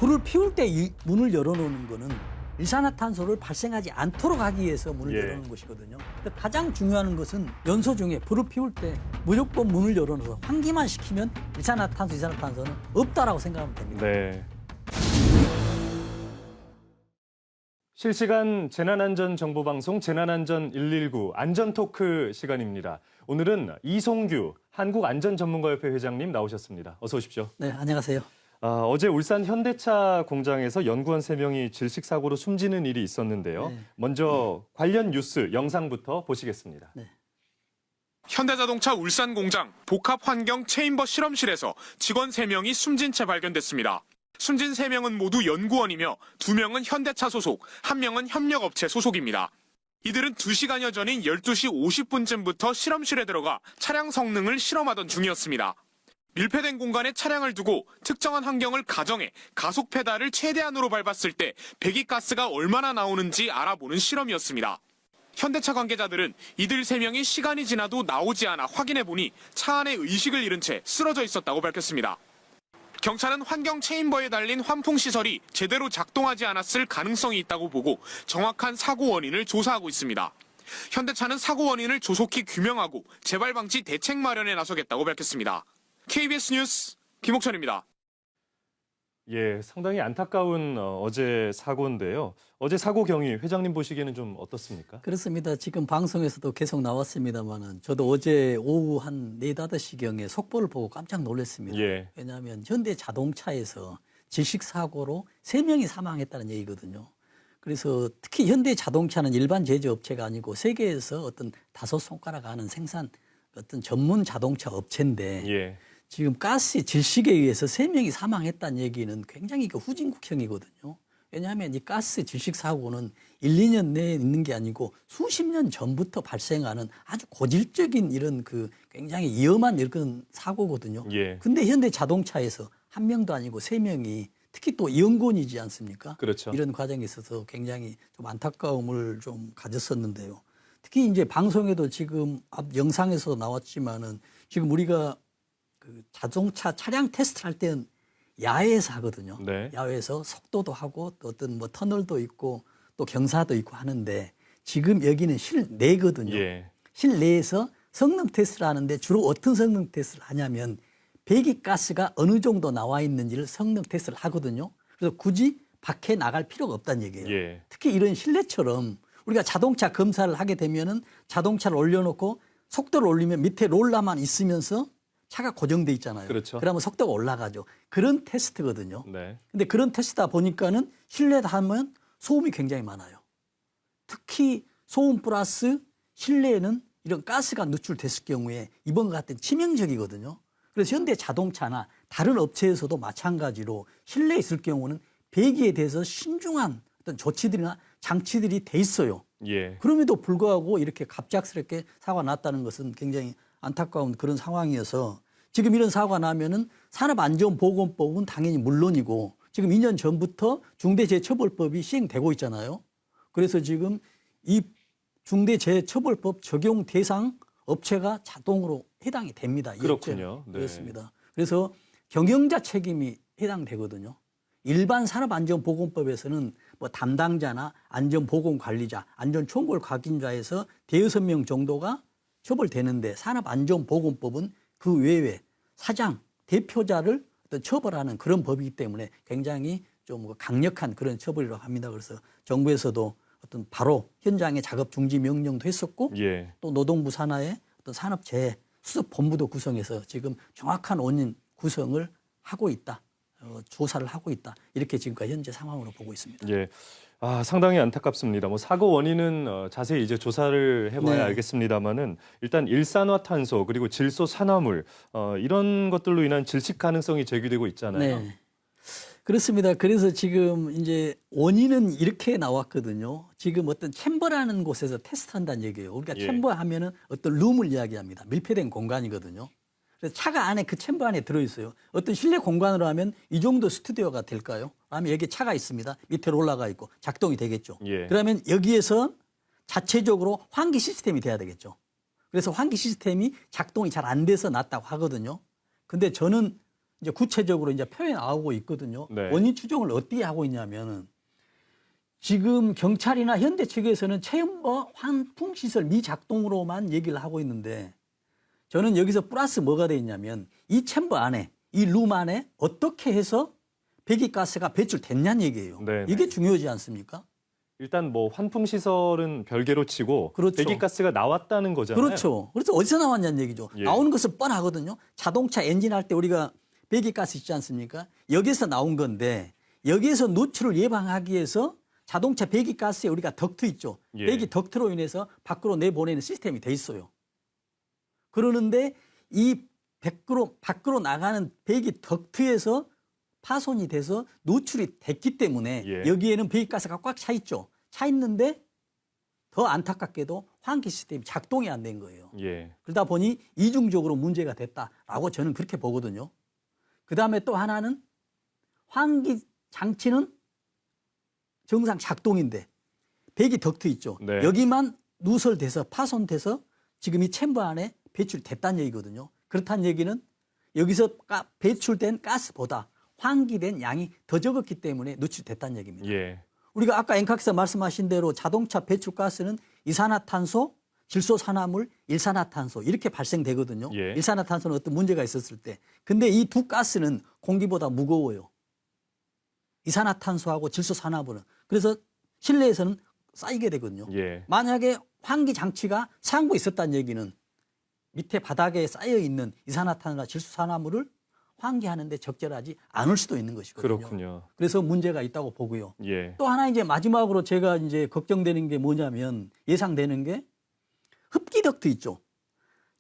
불을 피울 때 이 문을 열어놓는 거는 일산화탄소를 발생하지 않도록 하기 위해서 문을 열어놓는 것이거든요. 가장 중요한 것은 연소 중에 불을 피울 때 무조건 문을 열어놓아서 환기만 시키면 일산화탄소, 이산화탄소는 없다라고 생각하면 됩니다. 네. 실시간 재난안전정보방송 재난안전 119 안전토크 시간입니다. 오늘은 이송규 한국안전전문가협회 회장님 나오셨습니다. 어서 오십시오. 네, 안녕하세요. 어제 울산 현대차 공장에서 연구원 3명이 질식사고로 숨지는 일이 있었는데요. 네. 먼저 관련 뉴스 영상부터 보시겠습니다. 네. 현대자동차 울산 공장 복합환경 체인버 실험실에서 직원 3명이 숨진 채 발견됐습니다. 숨진 3명은 모두 연구원이며 2명은 현대차 소속, 1명은 협력업체 소속입니다. 이들은 2시간여 전인 12시 50분쯤부터 실험실에 들어가 차량 성능을 실험하던 중이었습니다. 밀폐된 공간에 차량을 두고 특정한 환경을 가정해 가속 페달을 최대한으로 밟았을 때 배기가스가 얼마나 나오는지 알아보는 실험이었습니다. 현대차 관계자들은 이들 3명이 시간이 지나도 나오지 않아 확인해보니 차 안에 의식을 잃은 채 쓰러져 있었다고 밝혔습니다. 경찰은 환경 체인버에 달린 환풍시설이 제대로 작동하지 않았을 가능성이 있다고 보고 정확한 사고 원인을 조사하고 있습니다. 현대차는 사고 원인을 조속히 규명하고 재발 방지 대책 마련에 나서겠다고 밝혔습니다. KBS 뉴스 김옥천입니다. 예, 상당히 안타까운 어제 사고인데요. 어제 사고 경위 회장님 보시기에는 좀 어떻습니까? 그렇습니다. 지금 방송에서도 계속 나왔습니다만은 저도 어제 오후 한 4, 5시경에 속보를 보고 깜짝 놀랐습니다. 예. 왜냐하면 현대자동차에서 질식사고로 3명이 사망했다는 얘기거든요. 그래서 특히 현대자동차는 일반 제조업체가 아니고 세계에서 어떤 5손가락 아는 생산 어떤 전문 자동차 업체인데 예. 지금 가스 질식에 의해서 3명이 사망했다는 얘기는 굉장히 후진국형이거든요. 왜냐하면 이 가스 질식 사고는 1, 2년 내에 있는 게 아니고 수십 년 전부터 발생하는 아주 고질적인 이런 굉장히 위험한 이런 사고거든요. 예. 근데 현대 자동차에서 1명도 아니고 3명이 특히 또 연구원이지 않습니까? 그렇죠. 이런 과정에 있어서 굉장히 좀 안타까움을 좀 가졌었는데요. 특히 이제 방송에도 지금 앞 영상에서 나왔지만은 지금 우리가 자동차 차량 테스트를 할 때는 야외에서 하거든요. 네. 야외에서 속도도 하고 또 어떤 터널도 있고 또 경사도 있고 하는데 지금 여기는 실내거든요. 예. 실내에서 성능 테스트를 하는데 주로 어떤 성능 테스트를 하냐면 배기가스가 어느 정도 나와 있는지를 성능 테스트를 하거든요. 그래서 굳이 밖에 나갈 필요가 없다는 얘기예요. 예. 특히 이런 실내처럼 우리가 자동차 검사를 하게 되면은 자동차를 올려놓고 속도를 올리면 밑에 롤러만 있으면서 차가 고정돼 있잖아요. 그렇죠. 그러면 속도가 올라가죠. 그런 테스트거든요. 네. 근데 그런 테스트다 보니까는 실내다 하면 소음이 굉장히 많아요. 특히 소음 플러스 실내에는 이런 가스가 누출됐을 경우에 이번 같은 치명적이거든요. 그래서 현대 자동차나 다른 업체에서도 마찬가지로 실내에 있을 경우는 배기에 대해서 신중한 어떤 조치들이나 장치들이 돼 있어요. 예. 그럼에도 불구하고 이렇게 갑작스럽게 사고가 났다는 것은 굉장히 안타까운 그런 상황이어서 지금 이런 사고가 나면은 산업안전보건법은 당연히 물론이고 지금 2년 전부터 중대재해처벌법이 시행되고 있잖아요. 그래서 지금 이 중대재해처벌법 적용 대상 업체가 자동으로 해당이 됩니다. 그렇군요. 네. 그렇습니다. 그래서 경영자 책임이 해당되거든요. 일반 산업안전보건법에서는 뭐 담당자나 안전보건관리자, 안전총괄 각인자에서 대여섯 명 정도가 처벌되는데 산업안전보건법은 그 외에 사장, 대표자를 어떤 처벌하는 그런 법이기 때문에 굉장히 좀 강력한 그런 처벌이라고 합니다. 그래서 정부에서도 어떤 바로 현장에 작업 중지 명령도 했었고 예. 또 노동부 산하에 어떤 산업재해 수습본부도 구성해서 지금 정확한 원인 구성을 하고 있다. 조사를 하고 있다. 이렇게 지금까지 현재 상황으로 보고 있습니다. 예. 상당히 안타깝습니다. 뭐 사고 원인은 자세히 이제 조사를 해봐야 네. 알겠습니다만은 일단 일산화탄소 그리고 질소 산화물 이런 것들로 인한 질식 가능성이 제기되고 있잖아요. 네. 그렇습니다. 그래서 지금 이제 원인은 이렇게 나왔거든요. 지금 어떤 챔버라는 곳에서 테스트한다는 얘기예요. 우리가 예. 챔버 하면은 어떤 룸을 이야기합니다. 밀폐된 공간이거든요. 그래서 차가 안에 그 챔버 안에 들어있어요. 어떤 실내 공간으로 하면 이 정도 스튜디오가 될까요? 그러면 여기 차가 있습니다. 밑으로 올라가 있고 작동이 되겠죠. 예. 그러면 여기에서 자체적으로 환기 시스템이 돼야 되겠죠. 그래서 환기 시스템이 작동이 잘 안 돼서 났다고 하거든요. 근데 저는 이제 구체적으로 이제 표현이 나오고 있거든요. 네. 원인 추정을 어떻게 하고 있냐면은 지금 경찰이나 현대 측에서는 체험버 환풍 시설 미작동으로만 얘기를 하고 있는데 저는 여기서 플러스 뭐가 돼 있냐면 이 챔버 안에 이 룸 안에 어떻게 해서 배기가스가 배출됐냐는 얘기예요. 네, 이게 네. 중요하지 않습니까? 일단 뭐 환풍 시설은 별개로 치고 그렇죠. 배기가스가 나왔다는 거잖아요. 그렇죠. 그래서 어디서 나왔냐는 얘기죠. 예. 나오는 것은 뻔하거든요. 자동차 엔진 할 때 우리가 배기가스 있지 않습니까? 여기서 나온 건데 여기에서 노출을 예방하기 위해서 자동차 배기가스에 우리가 덕트 있죠. 예. 배기 덕트로 인해서 밖으로 내보내는 시스템이 돼 있어요. 그러는데 이 밖으로 나가는 배기 덕트에서 파손이 돼서 노출이 됐기 때문에 예. 여기에는 배기가스가 꽉 차 있죠. 차 있는데 더 안타깝게도 환기 시스템이 작동이 안 된 거예요. 예. 그러다 보니 이중적으로 문제가 됐다라고 저는 그렇게 보거든요. 그다음에 또 하나는 환기 장치는 정상 작동인데 배기 덕트 있죠. 네. 여기만 누설돼서 파손돼서 지금 이 챔버 안에 배출됐다는 얘기거든요. 그렇다는 얘기는 여기서 배출된 가스보다 환기된 양이 더 적었기 때문에 누출됐다는 얘기입니다. 예. 우리가 아까 앵카께서 말씀하신 대로 자동차 배출가스는 이산화탄소, 질소산화물, 일산화탄소 이렇게 발생되거든요. 예. 일산화탄소는 어떤 문제가 있었을 때. 근데 이 두 가스는 공기보다 무거워요. 이산화탄소하고 질소산화물은. 그래서 실내에서는 쌓이게 되거든요. 예. 만약에 환기 장치가 상부에 있었다는 얘기는 밑에 바닥에 쌓여 있는 이산화탄소나 질소산화물을 환기하는데 적절하지 않을 수도 있는 것이거든요. 그렇군요. 그래서 문제가 있다고 보고요. 예. 또 하나 이제 마지막으로 제가 이제 걱정되는 게 뭐냐면 예상되는 게 흡기 덕트 있죠.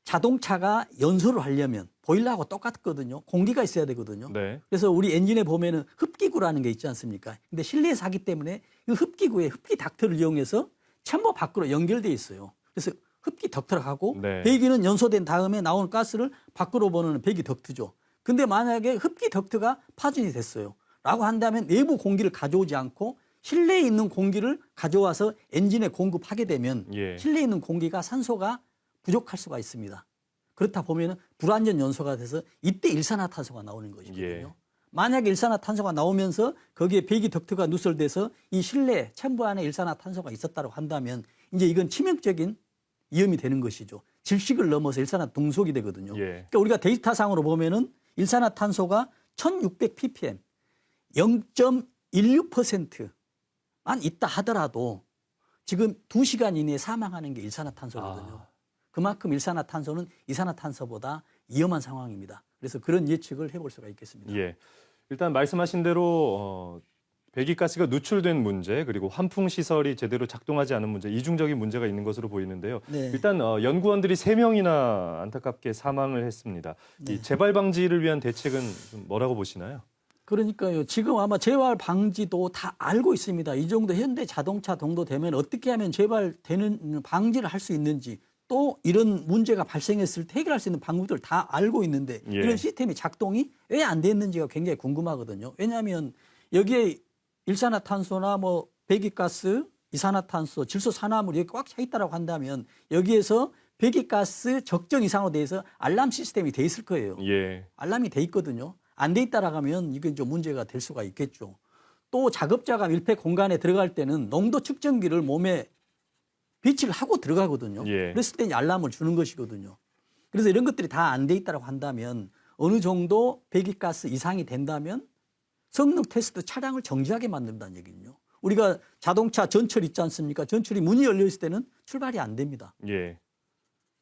자동차가 연소를 하려면 보일러하고 똑같거든요. 공기가 있어야 되거든요. 네. 그래서 우리 엔진에 보면은 흡기구라는 게 있지 않습니까? 근데 실내에서 하기 때문에 이 흡기구에 흡기 닥터를 이용해서 챔버 밖으로 연결돼 있어요. 그래서 흡기 덕터를 하고 네. 배기는 연소된 다음에 나오는 가스를 밖으로 보내는 배기 덕트죠. 근데 만약에 흡기 덕트가 파손이 됐어요. 라고 한다면 내부 공기를 가져오지 않고 실내에 있는 공기를 가져와서 엔진에 공급하게 되면 예. 실내에 있는 공기가 산소가 부족할 수가 있습니다. 그렇다 보면 불완전 연소가 돼서 이때 일산화탄소가 나오는 것이거든요. 예. 만약에 일산화탄소가 나오면서 거기에 배기 덕트가 누설돼서 이 실내 챔버 안에 일산화탄소가 있었다고 한다면 이제 이건 치명적인 위험이 되는 것이죠. 질식을 넘어서 일산화동속이 되거든요. 예. 그러니까 우리가 데이터상으로 보면은 일산화탄소가 1600ppm 0.16%만 있다 하더라도 지금 2시간 이내에 사망하는 게 일산화탄소거든요. 아. 그만큼 일산화탄소는 이산화탄소보다 위험한 상황입니다. 그래서 그런 예측을 해볼 수가 있겠습니다. 예. 일단 말씀하신 대로 배기가스가 누출된 문제 그리고 환풍 시설이 제대로 작동하지 않은 문제 이중적인 문제가 있는 것으로 보이는데요. 네. 일단 연구원들이 3명이나 안타깝게 사망을 했습니다. 네. 이 재발 방지를 위한 대책은 좀 뭐라고 보시나요? 그러니까요. 지금 아마 재발 방지도 다 알고 있습니다. 이 정도 현대 자동차 정도 되면 어떻게 하면 재발되는 방지를 할 수 있는지 또 이런 문제가 발생했을 때 해결할 수 있는 방법들을 다 알고 있는데 예. 이런 시스템이 작동이 왜 안 됐는지가 굉장히 궁금하거든요. 왜냐하면 여기에 일산화탄소나 뭐 배기가스, 이산화탄소, 질소산화물이 여기 꽉 차 있다고 한다면 여기에서 배기가스 적정 이상으로 돼서 알람 시스템이 돼 있을 거예요. 예. 알람이 돼 있거든요. 안 돼 있다라고 하면 이건 좀 문제가 될 수가 있겠죠. 또 작업자가 밀폐 공간에 들어갈 때는 농도 측정기를 몸에 배치를 하고 들어가거든요. 예. 그랬을 때 이제 알람을 주는 것이거든요. 그래서 이런 것들이 다 안 돼 있다고 한다면 어느 정도 배기가스 이상이 된다면 성능 테스트 차량을 정지하게 만든다는 얘기군요. 우리가 자동차 전철 있지 않습니까? 전철이 문이 열려 있을 때는 출발이 안 됩니다. 예.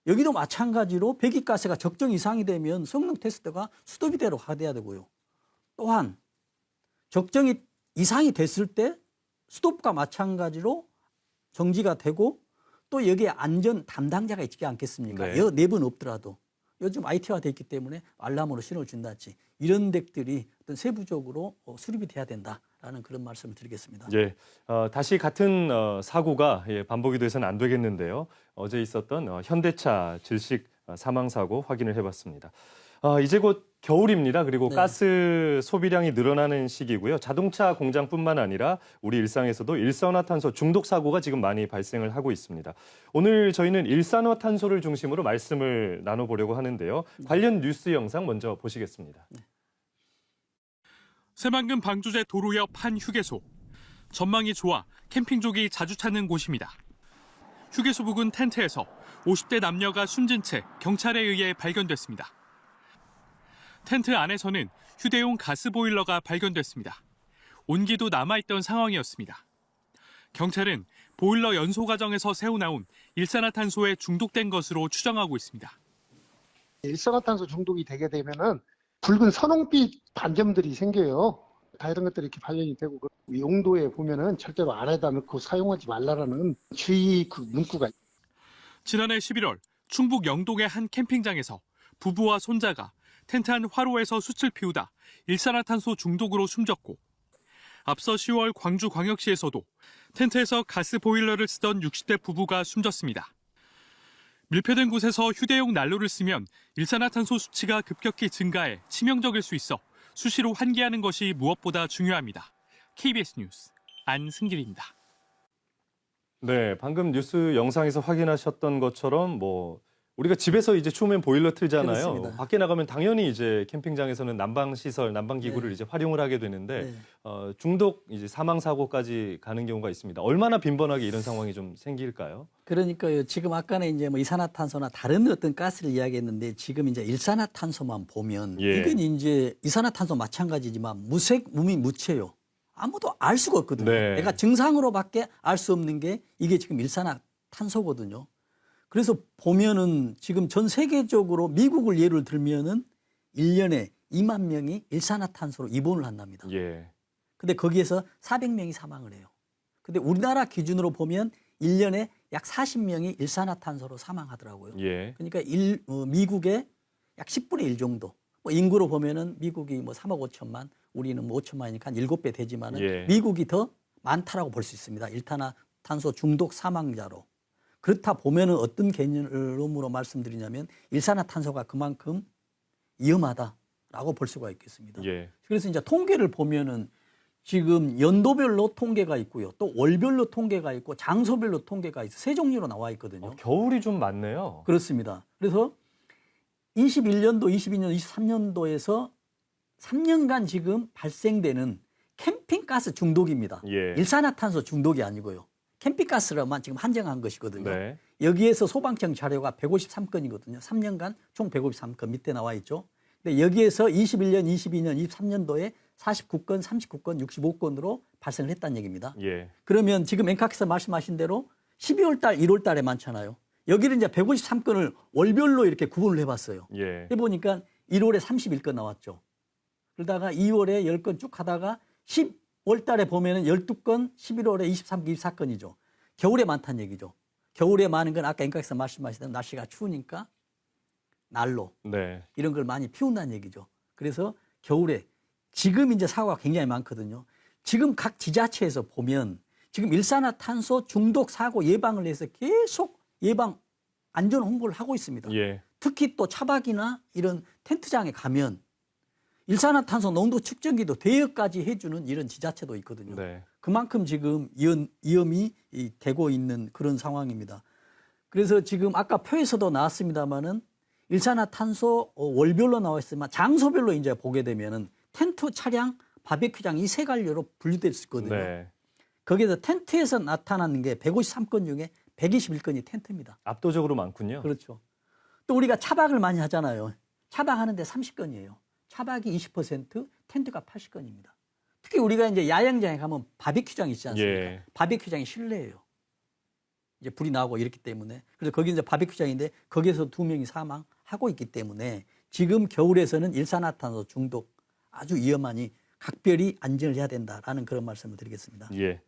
여기도 마찬가지로 배기가스가 적정 이상이 되면 성능 테스트가 수도비대로 돼야 되고요. 또한 적정 이상이 됐을 때 스톱과 마찬가지로 정지가 되고 또 여기에 안전 담당자가 있지 않겠습니까? 네. 여 내부는 없더라도 요즘 IT화 돼 있기 때문에 알람으로 신호를 준다든지 이런 덱들이 어떤 세부적으로 수립이 돼야 된다라는 그런 말씀을 드리겠습니다. 예. 다시 같은 사고가 반복이 돼서는 안 되겠는데요. 어제 있었던 현대차 질식 사망 사고 확인을 해봤습니다. 이제 곧 겨울입니다. 그리고 네. 가스 소비량이 늘어나는 시기고요. 자동차 공장뿐만 아니라 우리 일상에서도 일산화탄소 중독 사고가 지금 많이 발생을 하고 있습니다. 오늘 저희는 일산화탄소를 중심으로 말씀을 나눠보려고 하는데요. 관련 뉴스 영상 먼저 보시겠습니다. 새만금 방조제 도로 옆 한 휴게소. 전망이 좋아 캠핑족이 자주 찾는 곳입니다. 휴게소 부근 텐트에서 50대 남녀가 숨진 채 경찰에 의해 발견됐습니다. 텐트 안에서는 휴대용 가스보일러가 발견됐습니다. 온기도 남아있던 상황이었습니다. 경찰은 보일러 연소 과정에서 새어나온 일산화탄소에 중독된 것으로 추정하고 있습니다. 일산화탄소 중독이 되게 되면은 붉은 선홍빛 반점들이 생겨요. 다 이런 것들이 이렇게 발견이 되고 용도에 보면은 절대로 안에다 넣고 사용하지 말라라는 주의 문구가. 지난해 11월 충북 영동의 한 캠핑장에서 부부와 손자가 텐트 안 화로에서 숯을 피우다 일산화탄소 중독으로 숨졌고, 앞서 10월 광주광역시에서도 텐트에서 가스 보일러를 쓰던 60대 부부가 숨졌습니다. 밀폐된 곳에서 휴대용 난로를 쓰면 일산화탄소 수치가 급격히 증가해 치명적일 수 있어 수시로 환기하는 것이 무엇보다 중요합니다. KBS 뉴스 안승길입니다. 네, 방금 뉴스 영상에서 확인하셨던 것처럼 우리가 집에서 이제 추우면 보일러 틀잖아요. 그렇습니다. 밖에 나가면 당연히 이제 캠핑장에서는 난방 시설, 난방 기구를 네. 이제 활용을 하게 되는데 네. 중독 이제 사망 사고까지 가는 경우가 있습니다. 얼마나 빈번하게 이런 상황이 좀 생길까요? 그러니까요. 지금 아까는 이제 뭐 이산화탄소나 다른 어떤 가스를 이야기했는데 지금 이제 일산화탄소만 보면 예. 이건 이제 이산화탄소 마찬가지지만 무색, 무味, 무체요. 아무도 알 수가 없거든요. 네. 내가 증상으로밖에 알 수 없는 게 이게 지금 일산화탄소거든요. 그래서 보면은 지금 전 세계적으로 미국을 예를 들면은 1년에 2만 명이 일산화탄소로 입원을 한답니다. 예. 근데 거기에서 400명이 사망을 해요. 근데 우리나라 기준으로 보면 1년에 약 40명이 일산화탄소로 사망하더라고요. 예. 그러니까 미국의 약 10분의 1 정도. 뭐 인구로 보면은 미국이 뭐 3억 5천만, 우리는 뭐 5천만이니까 한 7배 되지만은 예. 미국이 더 많다라고 볼 수 있습니다. 일산화탄소 중독 사망자로. 그렇다 보면은 어떤 개념으로 말씀드리냐면 일산화탄소가 그만큼 위험하다라고 볼 수가 있겠습니다. 예. 그래서 이제 통계를 보면은 지금 연도별로 통계가 있고요. 또 월별로 통계가 있고 장소별로 통계가 있어 세 종류로 나와 있거든요. 겨울이 좀 많네요. 그렇습니다. 그래서 21년도, 22년, 23년도에서 3년간 지금 발생되는 캠핑가스 중독입니다. 예. 일산화탄소 중독이 아니고요. 캠핑가스로만 지금 한정한 것이거든요. 네. 여기에서 소방청 자료가 153건이거든요. 3년간 총 153건 밑에 나와 있죠. 근데 여기에서 21년, 22년, 23년도에 49건, 39건, 65건으로 발생을 했다는 얘기입니다. 예. 그러면 지금 앵카께서 말씀하신 대로 12월 달, 1월 달에 많잖아요. 여기를 이제 153건을 월별로 이렇게 구분을 해봤어요. 예. 해보니까 1월에 31건 나왔죠. 그러다가 2월에 10건 쭉 하다가 10월 달에 보면은 12건, 11월에 23건, 24건이죠. 겨울에 많다는 얘기죠. 겨울에 많은 건 아까 앵카께서 말씀하시던 날씨가 추우니까 난로 네. 이런 걸 많이 피운다는 얘기죠. 그래서 겨울에 지금 이제 사고가 굉장히 많거든요. 지금 각 지자체에서 보면 지금 일산화탄소 중독 사고 예방을 위해서 계속 예방 안전 홍보를 하고 있습니다. 예. 특히 또 차박이나 이런 텐트장에 가면 일산화탄소 농도 측정기도 대여까지 해주는 이런 지자체도 있거든요. 네. 그만큼 지금 위험이 되고 있는 그런 상황입니다. 그래서 지금 아까 표에서도 나왔습니다마는 일산화탄소 월별로 나와 있지만 장소별로 이제 보게 되면은 텐트, 차량, 바베큐장 이 세 갈래로 분류될 수 있거든요. 네. 거기에서 텐트에서 나타나는 게 153건 중에 121건이 텐트입니다. 압도적으로 많군요. 그렇죠. 또 우리가 차박을 많이 하잖아요. 차박하는데 30건이에요. 차박이 20%, 텐트가 80건입니다. 특히 우리가 이제 야영장에 가면 바베큐장 있지 않습니까? 예. 바베큐장이 실내예요. 이제 불이 나고 이렇기 때문에. 그래서 거기 이제 바베큐장인데 거기에서 2명이 사망하고 있기 때문에 지금 겨울에서는 일산화탄소 중독 아주 위험하니 각별히 안전을 해야 된다라는 그런 말씀을 드리겠습니다. 예.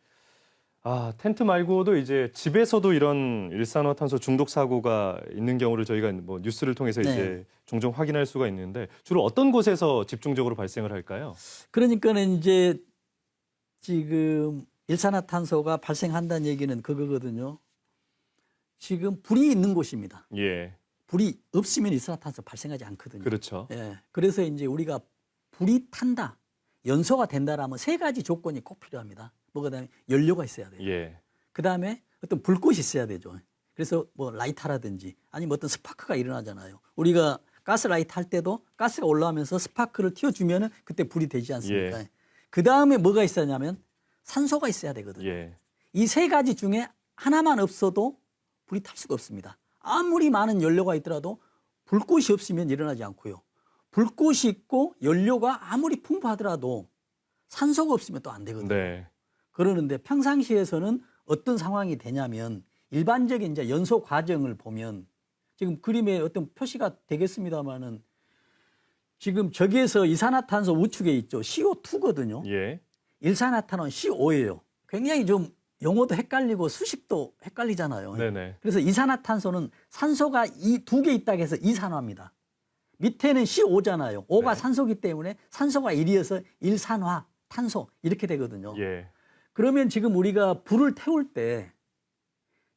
텐트 말고도 이제 집에서도 이런 일산화탄소 중독 사고가 있는 경우를 저희가 뭐 뉴스를 통해서 네. 이제 종종 확인할 수가 있는데 주로 어떤 곳에서 집중적으로 발생을 할까요? 그러니까는 이제 지금 일산화탄소가 발생한다는 얘기는 그거거든요. 지금 불이 있는 곳입니다. 예. 불이 없으면 일산화탄소 발생하지 않거든요. 그렇죠. 예. 그래서 이제 우리가 불이 탄다, 연소가 된다라면 세 가지 조건이 꼭 필요합니다. 뭐가 다음에 연료가 있어야 돼요. 예. 그 다음에 어떤 불꽃이 있어야 되죠. 그래서 뭐 라이터라든지 아니면 어떤 스파크가 일어나잖아요. 우리가 가스 라이터 할 때도 가스가 올라오면서 스파크를 틔워주면은 그때 불이 되지 않습니까? 예. 그 다음에 뭐가 있었냐면 산소가 있어야 되거든요. 예. 이 세 가지 중에 하나만 없어도 불이 탈 수가 없습니다. 아무리 많은 연료가 있더라도 불꽃이 없으면 일어나지 않고요. 불꽃이 있고 연료가 아무리 풍부하더라도 산소가 없으면 또 안 되거든요. 네. 그러는데 평상시에서는 어떤 상황이 되냐면 일반적인 이제 연소 과정을 보면 지금 그림에 어떤 표시가 되겠습니다만은 지금 저기에서 이산화탄소 우측에 있죠. CO2거든요. 예. 일산화탄은 CO 예요. 굉장히 좀 용어도 헷갈리고 수식도 헷갈리잖아요. 네네. 그래서 이산화탄소는 산소가 이 두 개 있다고 해서 이산화입니다. 밑에는 CO 잖아요. O가 네. 산소기 때문에 산소가 1이어서 일산화, 탄소 이렇게 되거든요. 예. 그러면 지금 우리가 불을 태울 때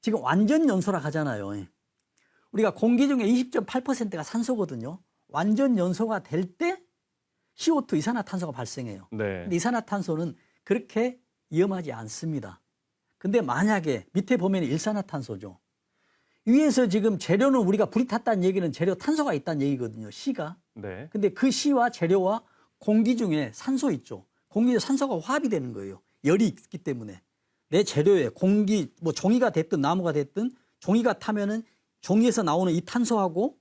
지금 완전 연소라 하잖아요. 우리가 공기 중에 20.8%가 산소거든요. 완전 연소가 될 때 CO2 이산화탄소가 발생해요. 네. 근데 이산화탄소는 그렇게 위험하지 않습니다. 근데 만약에 밑에 보면 일산화탄소죠. 위에서 지금 재료는 우리가 불이 탔다는 얘기는 재료 탄소가 있다는 얘기거든요. C가. 네. 근데 그 C와 재료와 공기 중에 산소 있죠. 공기에 산소가 화합이 되는 거예요. 열이 있기 때문에. 내 재료에 공기, 뭐 종이가 됐든 나무가 됐든 종이가 타면은 종이에서 나오는 이 탄소하고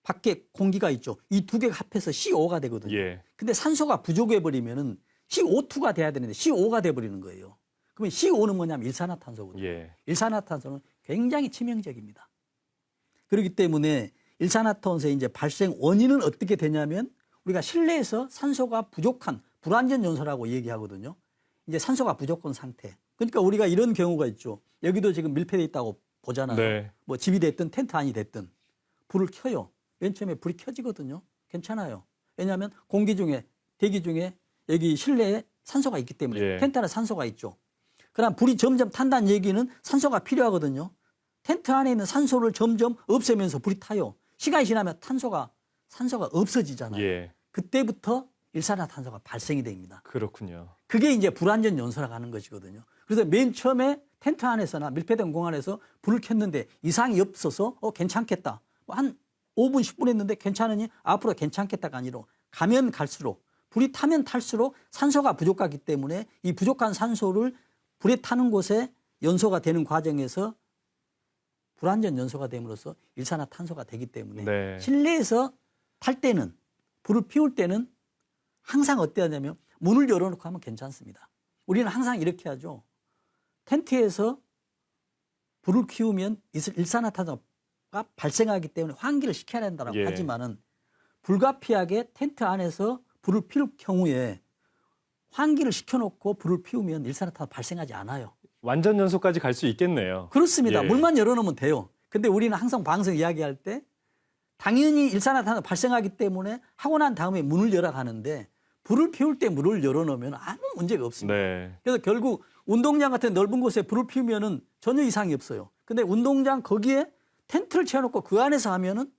밖에 공기가 있죠. 이 두 개가 합해서 CO 가 되거든요. 예. 근데 산소가 부족해버리면은 CO2가 돼야 되는데 CO 가 돼버리는 거예요. 그러면 CO 는 뭐냐면 일산화탄소거든요. 예. 일산화탄소는 굉장히 치명적입니다. 그렇기 때문에 일산화탄소의 이제 발생 원인은 어떻게 되냐면 우리가 실내에서 산소가 부족한 불완전 연소라고 얘기하거든요. 이제 산소가 부족한 상태. 그러니까 우리가 이런 경우가 있죠. 여기도 지금 밀폐되어 있다고 보잖아요. 네. 뭐 집이 됐든 텐트 안이 됐든 불을 켜요. 맨 처음에 불이 켜지거든요. 괜찮아요. 왜냐하면 공기 중에 대기 중에 여기 실내에 산소가 있기 때문에 예. 텐트 안에 산소가 있죠. 그럼 불이 점점 탄다는 얘기는 산소가 필요하거든요. 텐트 안에 있는 산소를 점점 없애면서 불이 타요. 시간이 지나면 산소가 없어지잖아요. 예. 그때부터 일산화탄소가 발생이 됩니다. 그렇군요. 그게 그게 이제 불완전 연소라고 하는 것이거든요. 그래서 맨 처음에 텐트 안에서나 밀폐된 공간에서 불을 켰는데 이상이 없어서 괜찮겠다. 한 5분, 10분 했는데 괜찮으니 앞으로 괜찮겠다가 아니라 가면 갈수록 불이 타면 탈수록 산소가 부족하기 때문에 이 부족한 산소를 불에 타는 곳에 연소가 되는 과정에서 불완전 연소가 됨으로써 일산화탄소가 되기 때문에 네. 실내에서 탈 때는 불을 피울 때는 항상 어때야 하냐면 문을 열어놓고 하면 괜찮습니다. 우리는 항상 이렇게 하죠. 텐트에서 불을 키우면 일산화탄소가 발생하기 때문에 환기를 시켜야 된다고 예. 하지만은 불가피하게 텐트 안에서 불을 피울 경우에 환기를 시켜놓고 불을 피우면 일산화탄소 발생하지 않아요. 완전 연소까지 갈 수 있겠네요. 그렇습니다. 예. 물만 열어놓으면 돼요. 근데 우리는 항상 방송 이야기할 때 당연히 일산화탄소 발생하기 때문에 하고 난 다음에 문을 열어 가는데 불을 피울 때 문을 열어놓으면 아무 문제가 없습니다. 네. 그래서 결국 운동장 같은 넓은 곳에 불을 피우면은 전혀 이상이 없어요. 근데 운동장 거기에 텐트를 채워놓고 그 안에서 하면은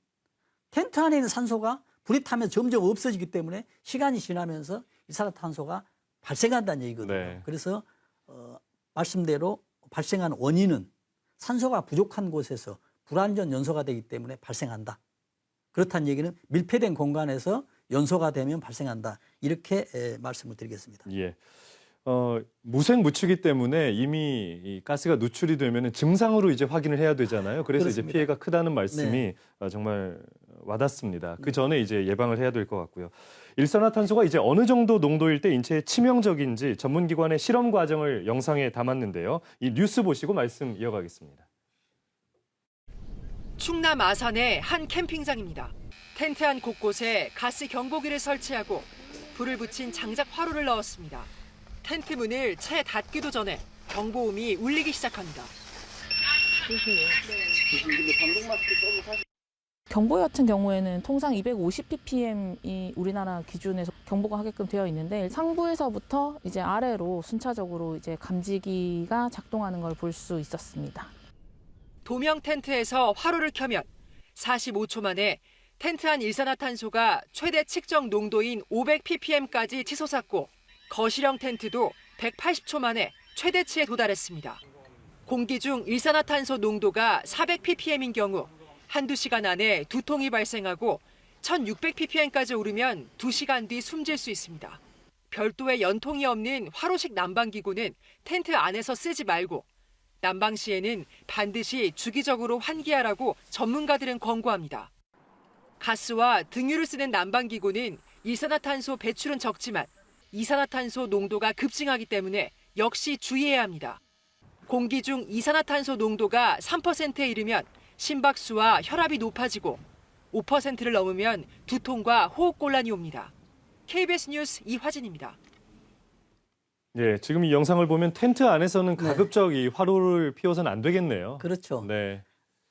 텐트 안에 있는 산소가 불이 타면 점점 없어지기 때문에 시간이 지나면서 일산화탄소가 발생한다는 얘기거든요. 네. 그래서 말씀대로 발생한 원인은 산소가 부족한 곳에서 불완전 연소가 되기 때문에 발생한다. 그렇다는 얘기는 밀폐된 공간에서 연소가 되면 발생한다. 이렇게 말씀을 드리겠습니다. 예. 무색무취기 때문에 이미 이 가스가 누출이 되면 증상으로 이제 확인을 해야 되잖아요. 그래서 그렇습니다. 이제 피해가 크다는 말씀이 네. 정말 와닿습니다. 그 전에 이제 예방을 해야 될 것 같고요. 일산화탄소가 이제 어느 정도 농도일 때 인체에 치명적인지 전문기관의 실험 과정을 영상에 담았는데요. 이 뉴스 보시고 말씀 이어가겠습니다. 충남 아산의 한 캠핑장입니다. 텐트 안 곳곳에 가스 경보기를 설치하고 불을 붙인 장작 화로를 넣었습니다. 텐트 문을 채 닫기도 전에 경보음이 울리기 시작합니다. 경보 같은 경우에는 통상 250ppm이 우리나라 기준에서 경보가 하게끔 되어 있는데 상부에서부터 이제 아래로 순차적으로 이제 감지기가 작동하는 걸 볼 수 있었습니다. 도명 텐트에서 화로를 켜면 45초 만에 텐트 안 일산화탄소가 최대 측정 농도인 500ppm까지 치솟았고 거실형 텐트도 180초 만에 최대치에 도달했습니다. 공기 중 일산화탄소 농도가 400ppm인 경우 한두 시간 안에 두통이 발생하고 1600ppm까지 오르면 2시간 뒤 숨질 수 있습니다. 별도의 연통이 없는 화로식 난방기구는 텐트 안에서 쓰지 말고 난방 시에는 반드시 주기적으로 환기하라고 전문가들은 권고합니다. 가스와 등유를 쓰는 난방기구는 일산화탄소 배출은 적지만 이산화탄소 농도가 급증하기 때문에 역시 주의해야 합니다. 공기 중 이산화탄소 농도가 3%에 이르면 심박수와 혈압이 높아지고 5%를 넘으면 두통과 호흡곤란이 옵니다. KBS 뉴스 이화진입니다. 예, 지금 이 영상을 보면 텐트 안에서는 가급적 이 화로를 피워서는 안 되겠네요. 그렇죠. 네.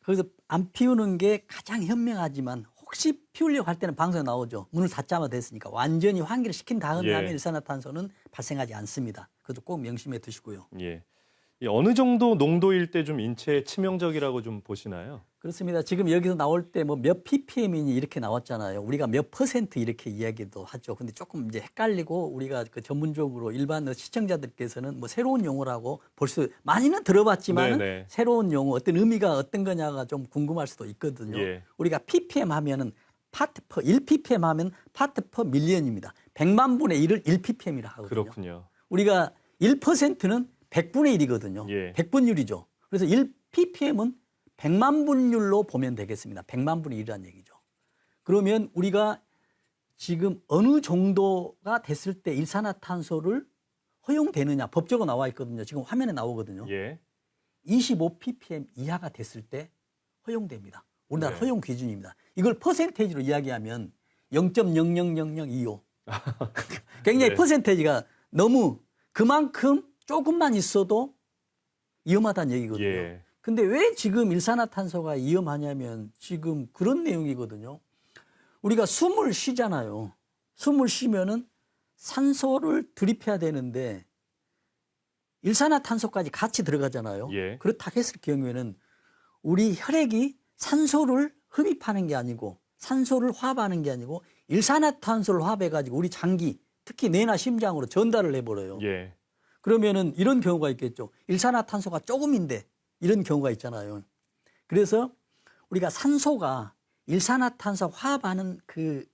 그래서 안 피우는 게 가장 현명하지만 혹시 피우려고 할 때는 방송에 나오죠. 문을 닫자마 됐으니까 완전히 환기를 시킨 다음에 예. 하면 일산화탄소는 발생하지 않습니다. 그것도 꼭 명심해 두시고요. 예. 이 어느 정도 농도일 때 좀 인체에 치명적이라고 좀 보시나요? 그렇습니다. 지금 여기서 나올 때 뭐 몇 ppm이니 이렇게 나왔잖아요. 우리가 몇 퍼센트 이렇게 이야기도 하죠. 근데 조금 이제 헷갈리고 우리가 그 전문적으로 일반 시청자들께서는 뭐 새로운 용어라고 볼 수 많이는 들어봤지만 네네. 새로운 용어 어떤 의미가 어떤 거냐가 좀 궁금할 수도 있거든요. 예. 우리가 ppm 하면은 파트 퍼 1ppm 하면 파트 퍼 밀리언입니다. 100만 분의 1을 1ppm이라 하거든요. 그렇군요. 우리가 1%는 100분의 1이거든요. 예. 100분율이죠. 그래서 1ppm은 100만 분율로 보면 되겠습니다. 100만 분의 1이라는 얘기죠. 그러면 우리가 지금 어느 정도가 됐을 때 일산화탄소를 허용되느냐 법적으로 나와 있거든요. 지금 화면에 나오거든요. 예. 25ppm 이하가 됐을 때 허용됩니다. 우리나라 네. 허용 기준입니다. 이걸 퍼센테이지로 이야기하면 0.000025. 굉장히 네. 퍼센테이지가 너무 그만큼 조금만 있어도 위험하다는 얘기거든요. 예. 근데 왜 지금 일산화탄소가 위험하냐면 지금 그런 내용이거든요. 우리가 숨을 쉬잖아요. 숨을 쉬면은 산소를 들이켜야 되는데 일산화탄소까지 같이 들어가잖아요. 예. 그렇다 했을 경우에는 우리 혈액이 산소를 흡입하는 게 아니고 산소를 화합하는 게 아니고 일산화탄소를 화합해가지고 우리 장기 특히 뇌나 심장으로 전달을 해버려요. 예. 그러면은 이런 경우가 있겠죠. 일산화탄소가 조금인데 이런 경우가 있잖아요. 그래서 우리가 산소가 일산화탄소 화합하는 그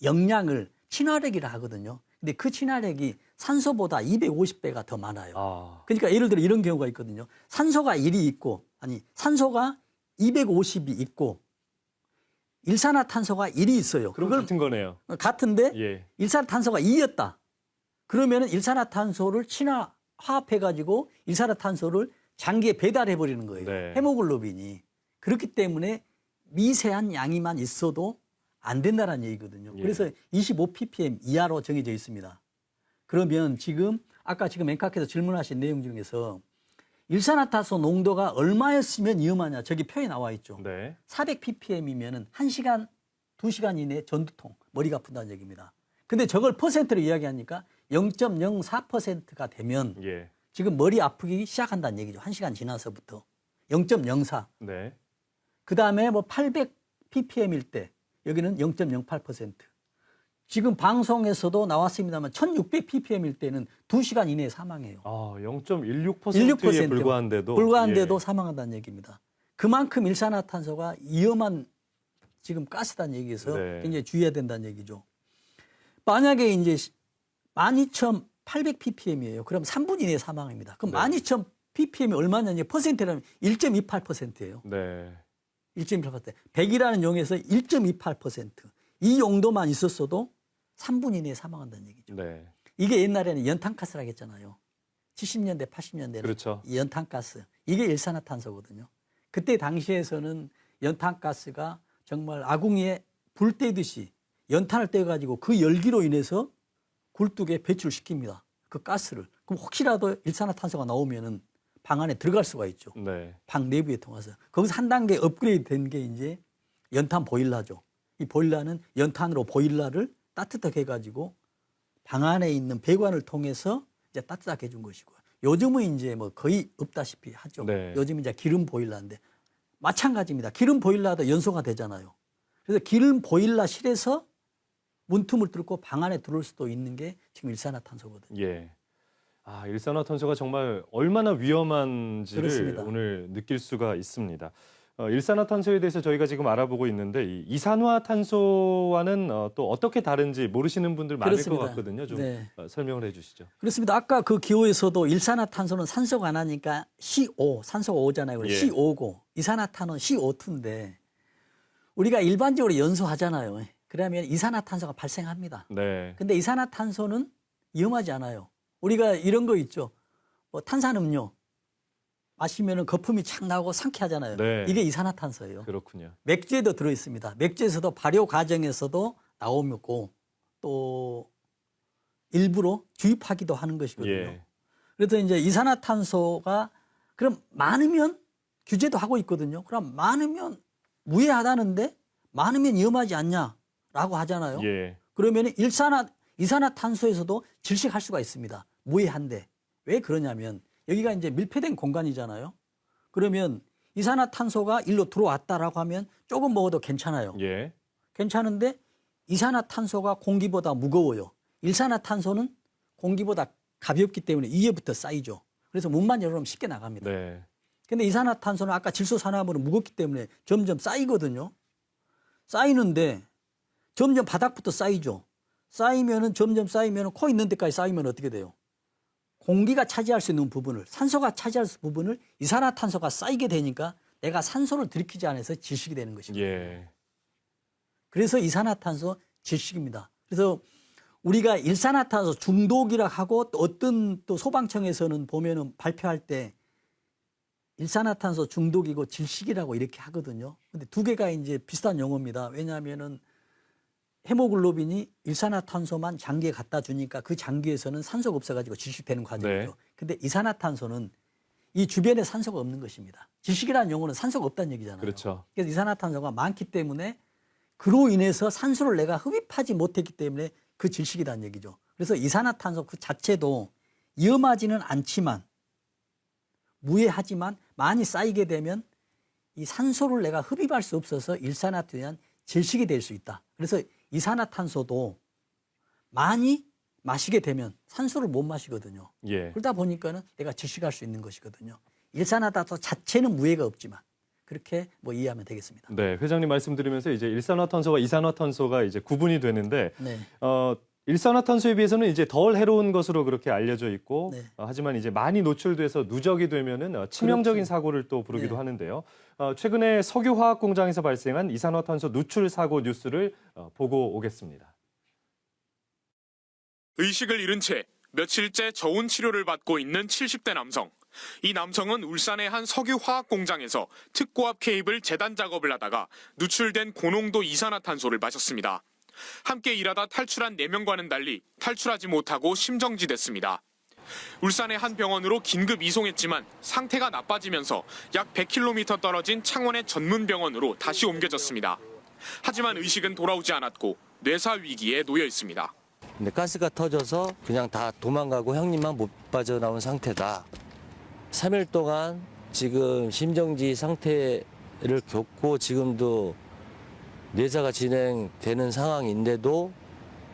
역량을 친화력이라 하거든요. 근데 그 친화력이 산소보다 250배가 더 많아요. 아. 그러니까 예를 들어 이런 경우가 있거든요. 산소가 1이 있고, 아니, 산소가 250이 있고, 일산화탄소가 1이 있어요. 그럼 그걸 같은 거네요. 같은데 예. 일산화탄소가 2였다. 그러면은 일산화탄소를 친화 화합해가지고 일산화탄소를 장기에 배달해버리는 거예요. 네. 헤모글로빈이. 그렇기 때문에 미세한 양이만 있어도 안 된다는 얘기거든요. 예. 그래서 25ppm 이하로 정해져 있습니다. 그러면 지금 아까 지금 앵카께서 질문하신 내용 중에서 일산화탄소 농도가 얼마였으면 위험하냐 저기 표에 나와 있죠. 네. 400ppm이면은 1시간, 2시간 이내에 전두통, 머리가 아픈다는 얘기입니다. 근데 저걸 퍼센트로 이야기하니까 0.04%가 되면 예. 지금 머리 아프기 시작한다는 얘기죠. 1시간 지나서부터. 0.04. 네. 그 다음에 뭐 800ppm일 때 여기는 0.08%. 지금 방송에서도 나왔습니다만 1600ppm일 때는 2시간 이내에 사망해요. 아, 0.16%에 16%에 불과한데도 예. 사망한다는 얘기입니다. 그만큼 일산화탄소가 위험한 지금 가스다는 얘기에서 네. 굉장히 주의해야 된다는 얘기죠. 만약에 이제 12,800ppm이에요. 그럼 3분 이내에 사망입니다. 그럼 네. 12,000ppm이 얼마냐면 퍼센트라면 1.28%예요. 네. 1.28%. 100이라는 용에서 1.28%. 이 용도만 있었어도 3분 이내에 사망한다는 얘기죠. 네. 이게 옛날에는 연탄가스라고 했잖아요. 70년대, 80년대는 그렇죠. 이 연탄가스. 이게 일산화탄소거든요. 그때 당시에서는 연탄가스가 정말 아궁이에 불 떼듯이 연탄을 떼가지고 그 열기로 인해서 굴뚝에 배출시킵니다. 그 가스를. 그럼 혹시라도 일산화탄소가 나오면은 방 안에 들어갈 수가 있죠. 네. 방 내부에 통해서. 거기서 한 단계 업그레이드 된 게 이제 연탄 보일러죠. 이 보일러는 연탄으로 보일러를 따뜻하게 해가지고 방 안에 있는 배관을 통해서 이제 따뜻하게 해준 것이고요. 요즘은 이제 뭐 거의 없다시피 하죠. 네. 요즘 이제 기름 보일러인데 마찬가지입니다. 기름 보일러도 연소가 되잖아요. 그래서 기름 보일러실에서 문틈을 뚫고 방 안에 들어올 수도 있는 게 지금 일산화탄소거든요. 예. 아, 일산화탄소가 정말 얼마나 위험한지를 그렇습니다. 오늘 느낄 수가 있습니다. 일산화탄소에 대해서 저희가 지금 알아보고 있는데 이 이산화탄소와는 또 어떻게 다른지 모르시는 분들 많을 그렇습니다. 것 같거든요. 좀 네. 설명을 해주시죠. 그렇습니다. 아까 그 기호에서도 일산화탄소는 산소가 안 하니까 CO, 산소가 O잖아요. 예. CO고 이산화탄소는 CO2인데 우리가 일반적으로 연소하잖아요. 그러면 이산화탄소가 발생합니다. 네. 근데 이산화탄소는 위험하지 않아요. 우리가 이런 거 있죠. 뭐 탄산음료 마시면 거품이 착 나오고 상쾌하잖아요. 네. 이게 이산화탄소예요. 그렇군요. 맥주에도 들어있습니다. 맥주에서도 발효 과정에서도 나오고 또 일부러 주입하기도 하는 것이거든요. 예. 그래서 이제 이산화탄소가 그럼 많으면 규제도 하고 있거든요. 그럼 많으면 무해하다는데 많으면 위험하지 않냐라고 하잖아요. 예. 그러면 이산화탄소에서도 질식할 수가 있습니다. 무해한데. 왜 그러냐면 여기가 이제 밀폐된 공간이잖아요. 그러면 이산화탄소가 일로 들어왔다라고 하면 조금 먹어도 괜찮아요. 예. 괜찮은데 이산화탄소가 공기보다 무거워요. 일산화탄소는 공기보다 가볍기 때문에 위에부터 쌓이죠. 그래서 문만 열어놓으면 쉽게 나갑니다. 네. 근데 이산화탄소는 아까 질소산화물은 무겁기 때문에 점점 쌓이거든요. 쌓이는데 점점 바닥부터 쌓이죠. 쌓이면은 점점 쌓이면은 코 있는 데까지 쌓이면 어떻게 돼요? 공기가 차지할 수 있는 부분을, 산소가 차지할 수 있는 부분을 이산화탄소가 쌓이게 되니까 내가 산소를 들이키지 않아서 질식이 되는 것입니다. 예. 그래서 이산화탄소 질식입니다. 그래서 우리가 일산화탄소 중독이라 하고 또 어떤 또 소방청에서는 보면은 발표할 때 일산화탄소 중독이고 질식이라고 이렇게 하거든요. 근데 두 개가 이제 비슷한 용어입니다. 왜냐하면은 헤모글로빈이 일산화탄소만 장기에 갖다 주니까 그 장기에서는 산소가 없어가지고 질식되는 과정이죠. 네. 근데 이산화탄소는 이 주변에 산소가 없는 것입니다. 질식이라는 용어는 산소가 없다는 얘기잖아요. 그렇죠. 그래서 이산화탄소가 많기 때문에 그로 인해서 산소를 내가 흡입하지 못했기 때문에 그 질식이라는 얘기죠. 그래서 이산화탄소 그 자체도 위험하지는 않지만 무해하지만 많이 쌓이게 되면 이 산소를 내가 흡입할 수 없어서 일산화탄소에 대한 질식이 될 수 있다. 그래서 이산화탄소도 많이 마시게 되면 산소를 못 마시거든요. 예. 그러다 보니까는 내가 질식할 수 있는 것이거든요. 일산화탄소 자체는 무해가 없지만 그렇게 뭐 이해하면 되겠습니다. 네, 회장님 말씀드리면서 이제 일산화탄소와 이산화탄소가 이제 구분이 되는데 네. 일산화탄소에 비해서는 이제 덜 해로운 것으로 그렇게 알려져 있고 네. 하지만 이제 많이 노출돼서 누적이 되면은 치명적인 그렇죠. 사고를 또 부르기도 네. 하는데요. 최근에 석유화학 공장에서 발생한 이산화탄소 누출 사고 뉴스를 보고 오겠습니다. 의식을 잃은 채 며칠째 저온 치료를 받고 있는 70대 남성. 이 남성은 울산의 한 석유화학 공장에서 특고압 케이블 재단 작업을 하다가 누출된 고농도 이산화탄소를 마셨습니다. 함께 일하다 탈출한 4명과는 달리 탈출하지 못하고 심정지됐습니다. 울산의 한 병원으로 긴급 이송했지만 상태가 나빠지면서 약 100km 떨어진 창원의 전문 병원으로 다시 옮겨졌습니다. 하지만 의식은 돌아오지 않았고 뇌사 위기에 놓여 있습니다. 근데 가스가 터져서 그냥 다 도망가고 형님만 못 빠져나온 상태다. 3일 동안 지금 심정지 상태를 겪고 지금도 뇌사가 진행되는 상황인데도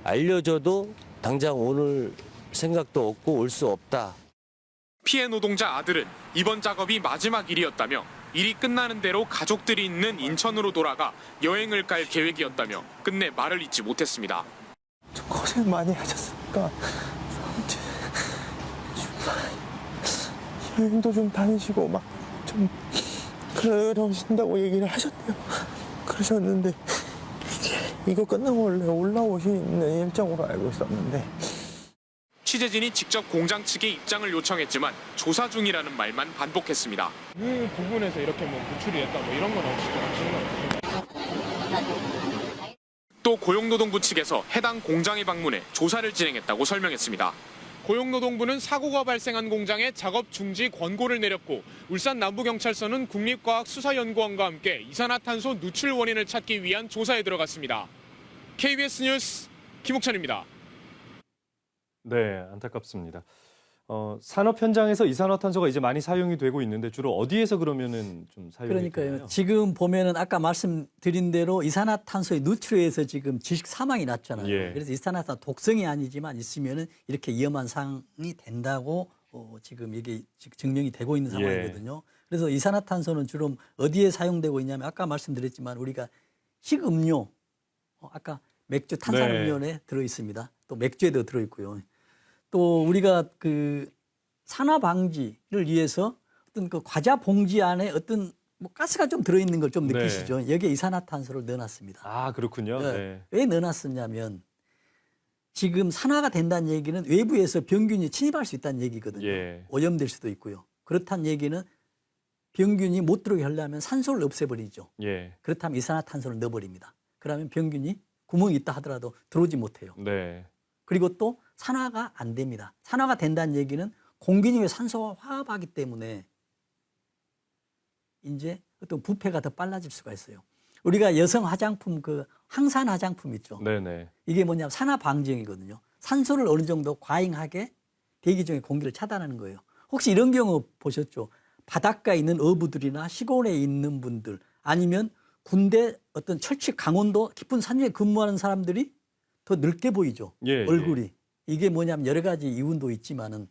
알려줘도 당장 오늘 생각도 없고 올 수 없다. 피해 노동자 아들은 이번 작업이 마지막 일이었다며 일이 끝나는 대로 가족들이 있는 인천으로 돌아가 여행을 갈 계획이었다며 끝내 말을 잇지 못했습니다. 좀 고생 많이 하셨으니까 여행도 좀 다니시고 막 좀 그러신다고 얘기를 하셨대요. 그러셨는데 이거 끝나고 원래 올라오시는 일정으로 알고 있었는데 취재진이 직접 공장 측에 입장을 요청했지만 조사 중이라는 말만 반복했습니다. 이 부분에서 이렇게 뭐 노출이 됐다 뭐 이런 건 없이 또 고용노동부 측에서 해당 공장에 방문해 조사를 진행했다고 설명했습니다. 고용노동부는 사고가 발생한 공장에 작업 중지 권고를 내렸고 울산 남부경찰서는 국립과학수사연구원과 함께 이산화탄소 누출 원인을 찾기 위한 조사에 들어갔습니다. KBS 뉴스 김옥찬입니다. 네, 안타깝습니다. 산업 현장에서 이산화탄소가 이제 많이 사용이 되고 있는데 주로 어디에서 그러면은 좀 사용이 그러니까요. 되나요? 지금 보면은 아까 말씀드린 대로 이산화탄소의 누출에서 지금 질식 사망이 났잖아요. 예. 그래서 이산화탄소 독성이 아니지만 있으면은 이렇게 위험한 상황이 된다고 지금 이게 증명이 되고 있는 예. 상황이거든요. 그래서 이산화탄소는 주로 어디에 사용되고 있냐면 아까 말씀드렸지만 우리가 식음료, 아까 맥주 탄산음료에 들어 있습니다. 또 맥주에도 들어 있고요. 또 우리가 그 산화 방지를 위해서 어떤 그 과자 봉지 안에 어떤 뭐 가스가 좀 들어 있는 걸 좀 네. 느끼시죠? 여기에 이산화탄소를 넣어놨습니다. 아, 그렇군요. 네. 네. 왜 넣어놨었냐면 지금 산화가 된다는 얘기는 외부에서 병균이 침입할 수 있다는 얘기거든요. 예. 오염될 수도 있고요. 그렇다는 얘기는 병균이 못 들어오게 하려면 산소를 없애버리죠. 예. 그렇다면 이산화탄소를 넣어버립니다. 그러면 병균이 구멍이 있다 하더라도 들어오지 못해요. 네. 그리고 또 산화가 안 됩니다. 산화가 된다는 얘기는 공기 중에 산소와 화합하기 때문에 이제 어떤 부패가 더 빨라질 수가 있어요. 우리가 여성 화장품 그 항산 화장품 있죠. 네네. 이게 뭐냐면 산화 방지용이거든요. 산소를 어느 정도 과잉하게 대기 중에 공기를 차단하는 거예요. 혹시 이런 경우 보셨죠? 바닷가에 있는 어부들이나 시골에 있는 분들 아니면 군대 어떤 철칙 강원도 깊은 산 위에 근무하는 사람들이 더 늙게 보이죠. 예, 얼굴이. 이게 뭐냐면 여러 가지 이유도 있지만은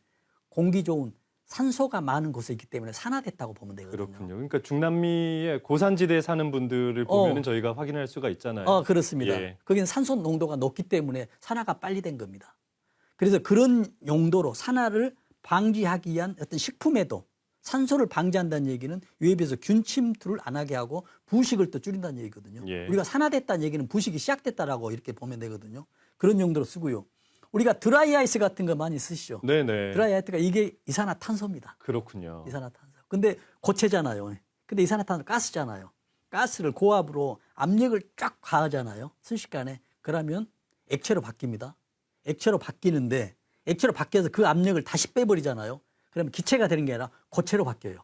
공기 좋은 산소가 많은 곳에 있기 때문에 산화됐다고 보면 되거든요. 그렇군요. 그러니까 중남미의 고산지대에 사는 분들을 보면은 저희가 확인할 수가 있잖아요. 그렇습니다. 예. 거기는 산소 농도가 높기 때문에 산화가 빨리 된 겁니다. 그래서 그런 용도로 산화를 방지하기 위한 어떤 식품에도 산소를 방지한다는 얘기는 외부에서 균 침투를 안 하게 하고 부식을 또 줄인다는 얘기거든요. 예. 우리가 산화됐다는 얘기는 부식이 시작됐다라고 이렇게 보면 되거든요. 그런 용도로 쓰고요. 우리가 드라이 아이스 같은 거 많이 쓰시죠. 네네. 드라이 아이스가 이게 이산화탄소입니다. 그렇군요. 이산화탄소. 근데 고체잖아요. 근데 이산화탄소 가스잖아요. 가스를 고압으로 압력을 쫙 가하잖아요. 순식간에. 그러면 액체로 바뀝니다. 액체로 바뀌는데 액체로 바뀌어서 그 압력을 다시 빼버리잖아요. 그러면 기체가 되는 게 아니라 고체로 바뀌어요.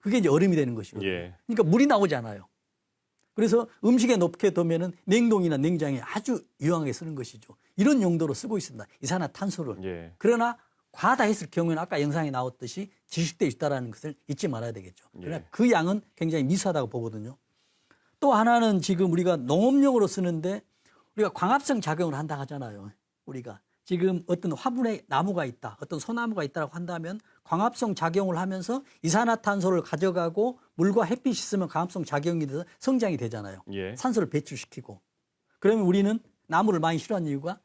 그게 이제 얼음이 되는 것이거든요. 예. 그러니까 물이 나오잖아요. 그래서 음식에 높게 두면은 냉동이나 냉장에 아주 유용하게 쓰는 것이죠. 이런 용도로 쓰고 있습니다. 이산화탄소를. 예. 그러나 과다 했을 경우에는 아까 영상에 나왔듯이 지식돼 있다라는 것을 잊지 말아야 되겠죠. 그러나 예. 그 양은 굉장히 미수하다고 보거든요. 또 하나는 지금 우리가 농업용으로 쓰는데 우리가 광합성 작용을 한다 하잖아요. 우리가 지금 어떤 화분에 나무가 있다, 어떤 소나무가 있다고 한다면 광합성 작용을 하면서 이산화탄소를 가져가고 물과 햇빛이 있으면 광합성 작용이 돼서 성장이 되잖아요. 예. 산소를 배출시키고. 그러면 우리는 나무를 많이 싫어하는 이유가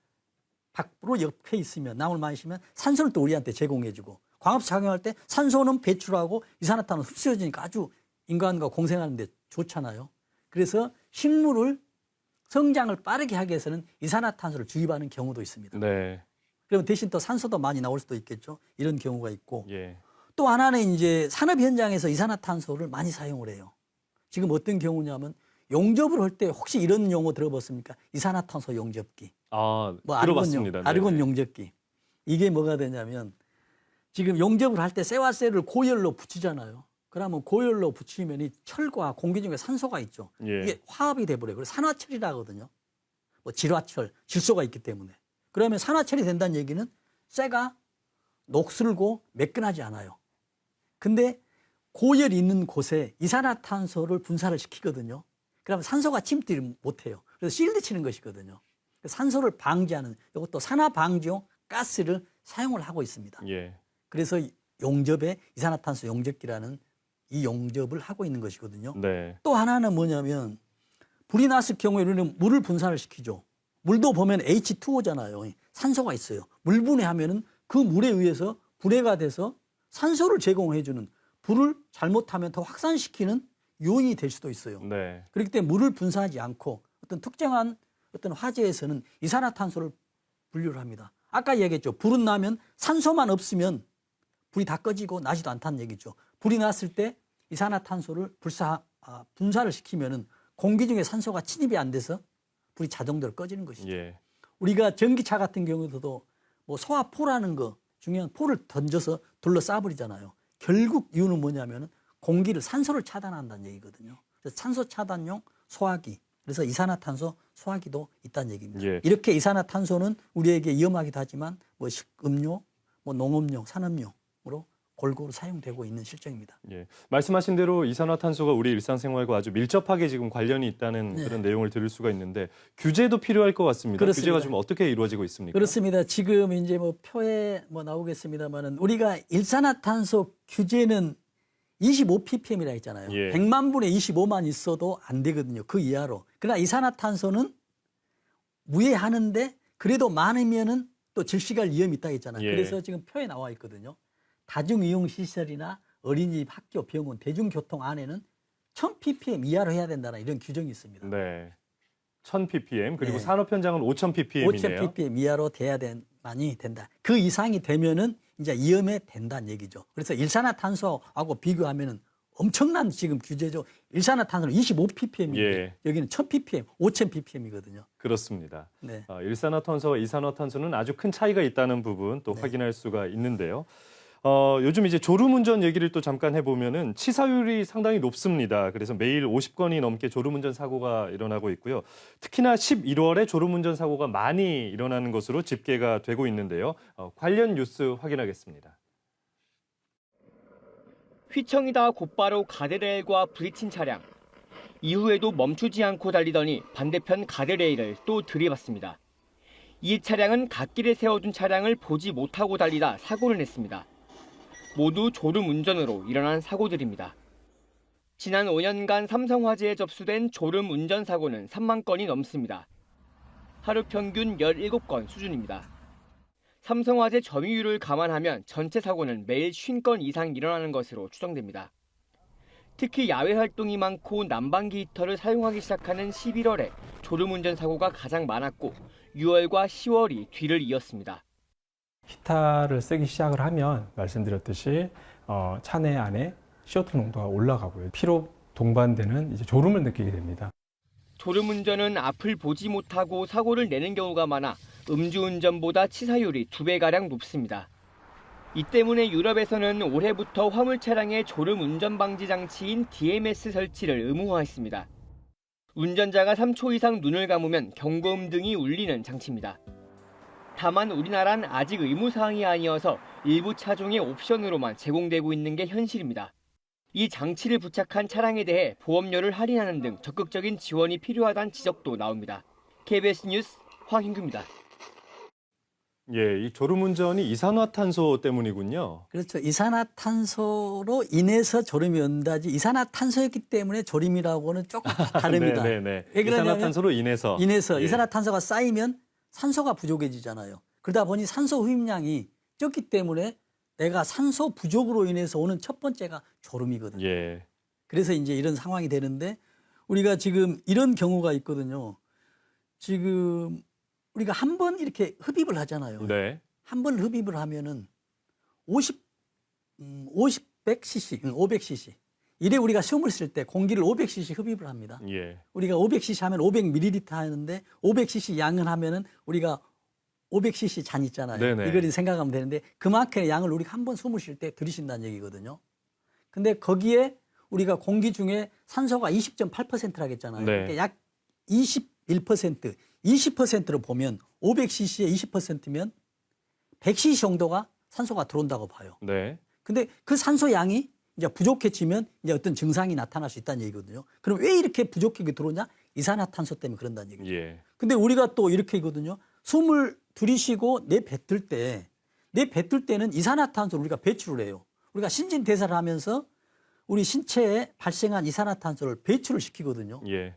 밖으로 옆에 있으면 나무를 많이 심으면 산소를 또 우리한테 제공해주고 광합성 작용할 때 산소는 배출하고 이산화탄소는 흡수해지니까 아주 인간과 공생하는 데 좋잖아요. 그래서 식물을 성장을 빠르게 하기 위해서는 이산화탄소를 주입하는 경우도 있습니다. 네. 그러면 대신 또 산소도 많이 나올 수도 있겠죠. 이런 경우가 있고. 예. 또 하나는 이제 산업 현장에서 이산화탄소를 많이 사용을 해요. 지금 어떤 경우냐면 용접을 할 때 혹시 이런 용어 들어봤습니까? 이산화탄소 용접기. 아, 뭐 들어봤습니다. 아르곤 네네. 용접기. 이게 뭐가 되냐면 지금 용접을 할 때 쇠와 쇠를 고열로 붙이잖아요. 그러면 고열로 붙이면 이 철과 공기 중에 산소가 있죠. 예. 이게 화합이 돼버려요. 그래서 산화철이라 하거든요. 뭐 질화철, 질소가 있기 때문에. 그러면 산화철이 된다는 얘기는 쇠가 녹슬고 매끈하지 않아요. 근데 고열이 있는 곳에 이산화탄소를 분사를 시키거든요. 그러면 산소가 침투를 못해요. 그래서 실드 치는 것이거든요. 산소를 방지하는 이것도 산화 방지용 가스를 사용을 하고 있습니다. 예. 그래서 용접에 이산화탄소 용접기라는 이 용접을 하고 있는 것이거든요. 네. 또 하나는 뭐냐면 불이 났을 경우에 우리는 물을 분산을 시키죠. 물도 보면 H2O잖아요. 산소가 있어요. 물 분해하면은 그 물에 의해서 분해가 돼서 산소를 제공해주는 불을 잘못하면 더 확산시키는 요인이 될 수도 있어요. 네. 그렇기 때문에 물을 분사하지 않고 어떤 특정한 어떤 화재에서는 이산화탄소를 분류를 합니다. 아까 얘기했죠. 불은 나면 산소만 없으면 불이 다 꺼지고 나지도 않다는 얘기죠. 불이 났을 때 이산화탄소를 분사를 시키면은 공기 중에 산소가 침입이 안 돼서 불이 자동적으로 꺼지는 것이죠. 예. 우리가 전기차 같은 경우도 뭐 소화포라는 거 중요한 포를 던져서 둘러싸버리잖아요. 결국 이유는 뭐냐면은 공기를 산소를 차단한다는 얘기거든요. 그래서 산소 차단용 소화기. 그래서 이산화탄소 소화기도 있다는 얘기입니다. 예. 이렇게 이산화탄소는 우리에게 위험하기도 하지만 뭐 식음료, 뭐 농업용, 산업용으로 골고루 사용되고 있는 실정입니다. 예, 말씀하신 대로 이산화탄소가 우리 일상생활과 아주 밀접하게 지금 관련이 있다는 네. 그런 내용을 들을 수가 있는데 규제도 필요할 것 같습니다. 그렇습니다. 규제가 좀 어떻게 이루어지고 있습니까? 그렇습니다. 지금 이제 뭐 표에 뭐 나오겠습니다만은 우리가 일산화탄소 규제는 25ppm이라 했잖아요. 예. 100만 분의 25만 있어도 안 되거든요. 그 이하로. 그러나 이산화탄소는 무해하는데 그래도 많으면은 또 질식할 위험이 있다 했잖아요. 예. 그래서 지금 표에 나와 있거든요. 다중이용시설이나 어린이집, 학교, 병원, 대중교통 안에는 1000ppm 이하로 해야 된다는 이런 규정이 있습니다. 네. 1000ppm 그리고 네. 산업 현장은 5000ppm이네요. 5000ppm 이하로 돼야 많이 된다. 그 이상이 되면은 이제 위험에 된다는 얘기죠. 그래서 일산화탄소하고 비교하면은 엄청난 지금 규제죠. 일산화탄소는 25ppm인데 예. 여기는 1000ppm, 5000ppm이거든요. 그렇습니다. 네. 일산화탄소와 이산화탄소는 아주 큰 차이가 있다는 부분 또 네. 확인할 수가 있는데요. 요즘 이제 졸음운전 얘기를 또 잠깐 해보면은 치사율이 상당히 높습니다. 그래서 매일 50건이 넘게 졸음운전 사고가 일어나고 있고요. 특히나 11월에 졸음운전 사고가 많이 일어나는 것으로 집계가 되고 있는데요. 관련 뉴스 확인하겠습니다. 휘청이다 곧바로 가드레일과 부딪힌 차량. 이후에도 멈추지 않고 달리더니 반대편 가드레일을 또 들이받습니다. 이 차량은 갓길에 세워둔 차량을 보지 못하고 달리다 사고를 냈습니다. 모두 졸음운전으로 일어난 사고들입니다. 지난 5년간 삼성화재에 접수된 졸음운전 사고는 3만 건이 넘습니다. 하루 평균 17건 수준입니다. 삼성화재 점유율을 감안하면 전체 사고는 매일 50건 이상 일어나는 것으로 추정됩니다. 특히 야외 활동이 많고 난방기 히터를 사용하기 시작하는 11월에 졸음운전 사고가 가장 많았고 6월과 10월이 뒤를 이었습니다. 히타를 쓰기 시작을 하면 말씀드렸듯이 차내 안에 CO2 농도가 올라가고요. 피로 동반되는 이제 졸음을 느끼게 됩니다. 졸음운전은 앞을 보지 못하고 사고를 내는 경우가 많아 음주운전보다 치사율이 2배가량 높습니다. 이 때문에 유럽에서는 올해부터 화물 차량의 졸음운전 방지 장치인 DMS 설치를 의무화했습니다. 운전자가 3초 이상 눈을 감으면 경고음 등이 울리는 장치입니다. 다만 우리나라는 아직 의무사항이 아니어서 일부 차종의 옵션으로만 제공되고 있는 게 현실입니다. 이 장치를 부착한 차량에 대해 보험료를 할인하는 등 적극적인 지원이 필요하다는 지적도 나옵니다. KBS 뉴스 황인규입니다. 이 졸음운전이 이산화탄소 때문이군요. 그렇죠. 이산화탄소로 인해서 졸음이 온다지 이산화탄소였기 때문에 졸음이라고는 조금 다릅니다. 네네네. 왜 그러냐면 이산화탄소로 인해서. 예. 이산화탄소가 쌓이면 산소가 부족해지잖아요. 그러다 보니 산소 흡입량이 적기 때문에 내가 산소 부족으로 인해서 오는 첫 번째가 졸음이거든요. 예. 그래서 이제 이런 상황이 되는데 우리가 지금 이런 경우가 있거든요. 지금 우리가 한 번 이렇게 흡입을 하잖아요. 네. 한 번 흡입을 하면은 100cc, 500cc. 이래 우리가 숨을 쉴 때 공기를 500cc 흡입을 합니다. 예. 우리가 500cc 하면 500ml 하는데 500cc 양을 하면은 우리가 500cc 잔 있잖아요. 네네. 이걸 생각하면 되는데 그만큼의 양을 우리가 한 번 숨을 쉴 때 들이쉰다는 얘기거든요. 근데 거기에 우리가 공기 중에 산소가 20.8%라고 했잖아요. 네. 그러니까 약 21%, 20%로 보면 500cc의 20%면 100cc 정도가 산소가 들어온다고 봐요. 네. 근데 그 산소 양이 이제 부족해지면 이제 어떤 증상이 나타날 수 있다는 얘기거든요. 그럼 왜 이렇게 부족하게 들어오냐? 이산화탄소 때문에 그런다는 얘기죠. 예. 근데 우리가 또 이렇게 하거든요. 숨을 들이쉬고 내뱉을 때는 이산화탄소를 우리가 배출을 해요. 우리가 신진대사를 하면서 우리 신체에 발생한 이산화탄소를 배출을 시키거든요. 예.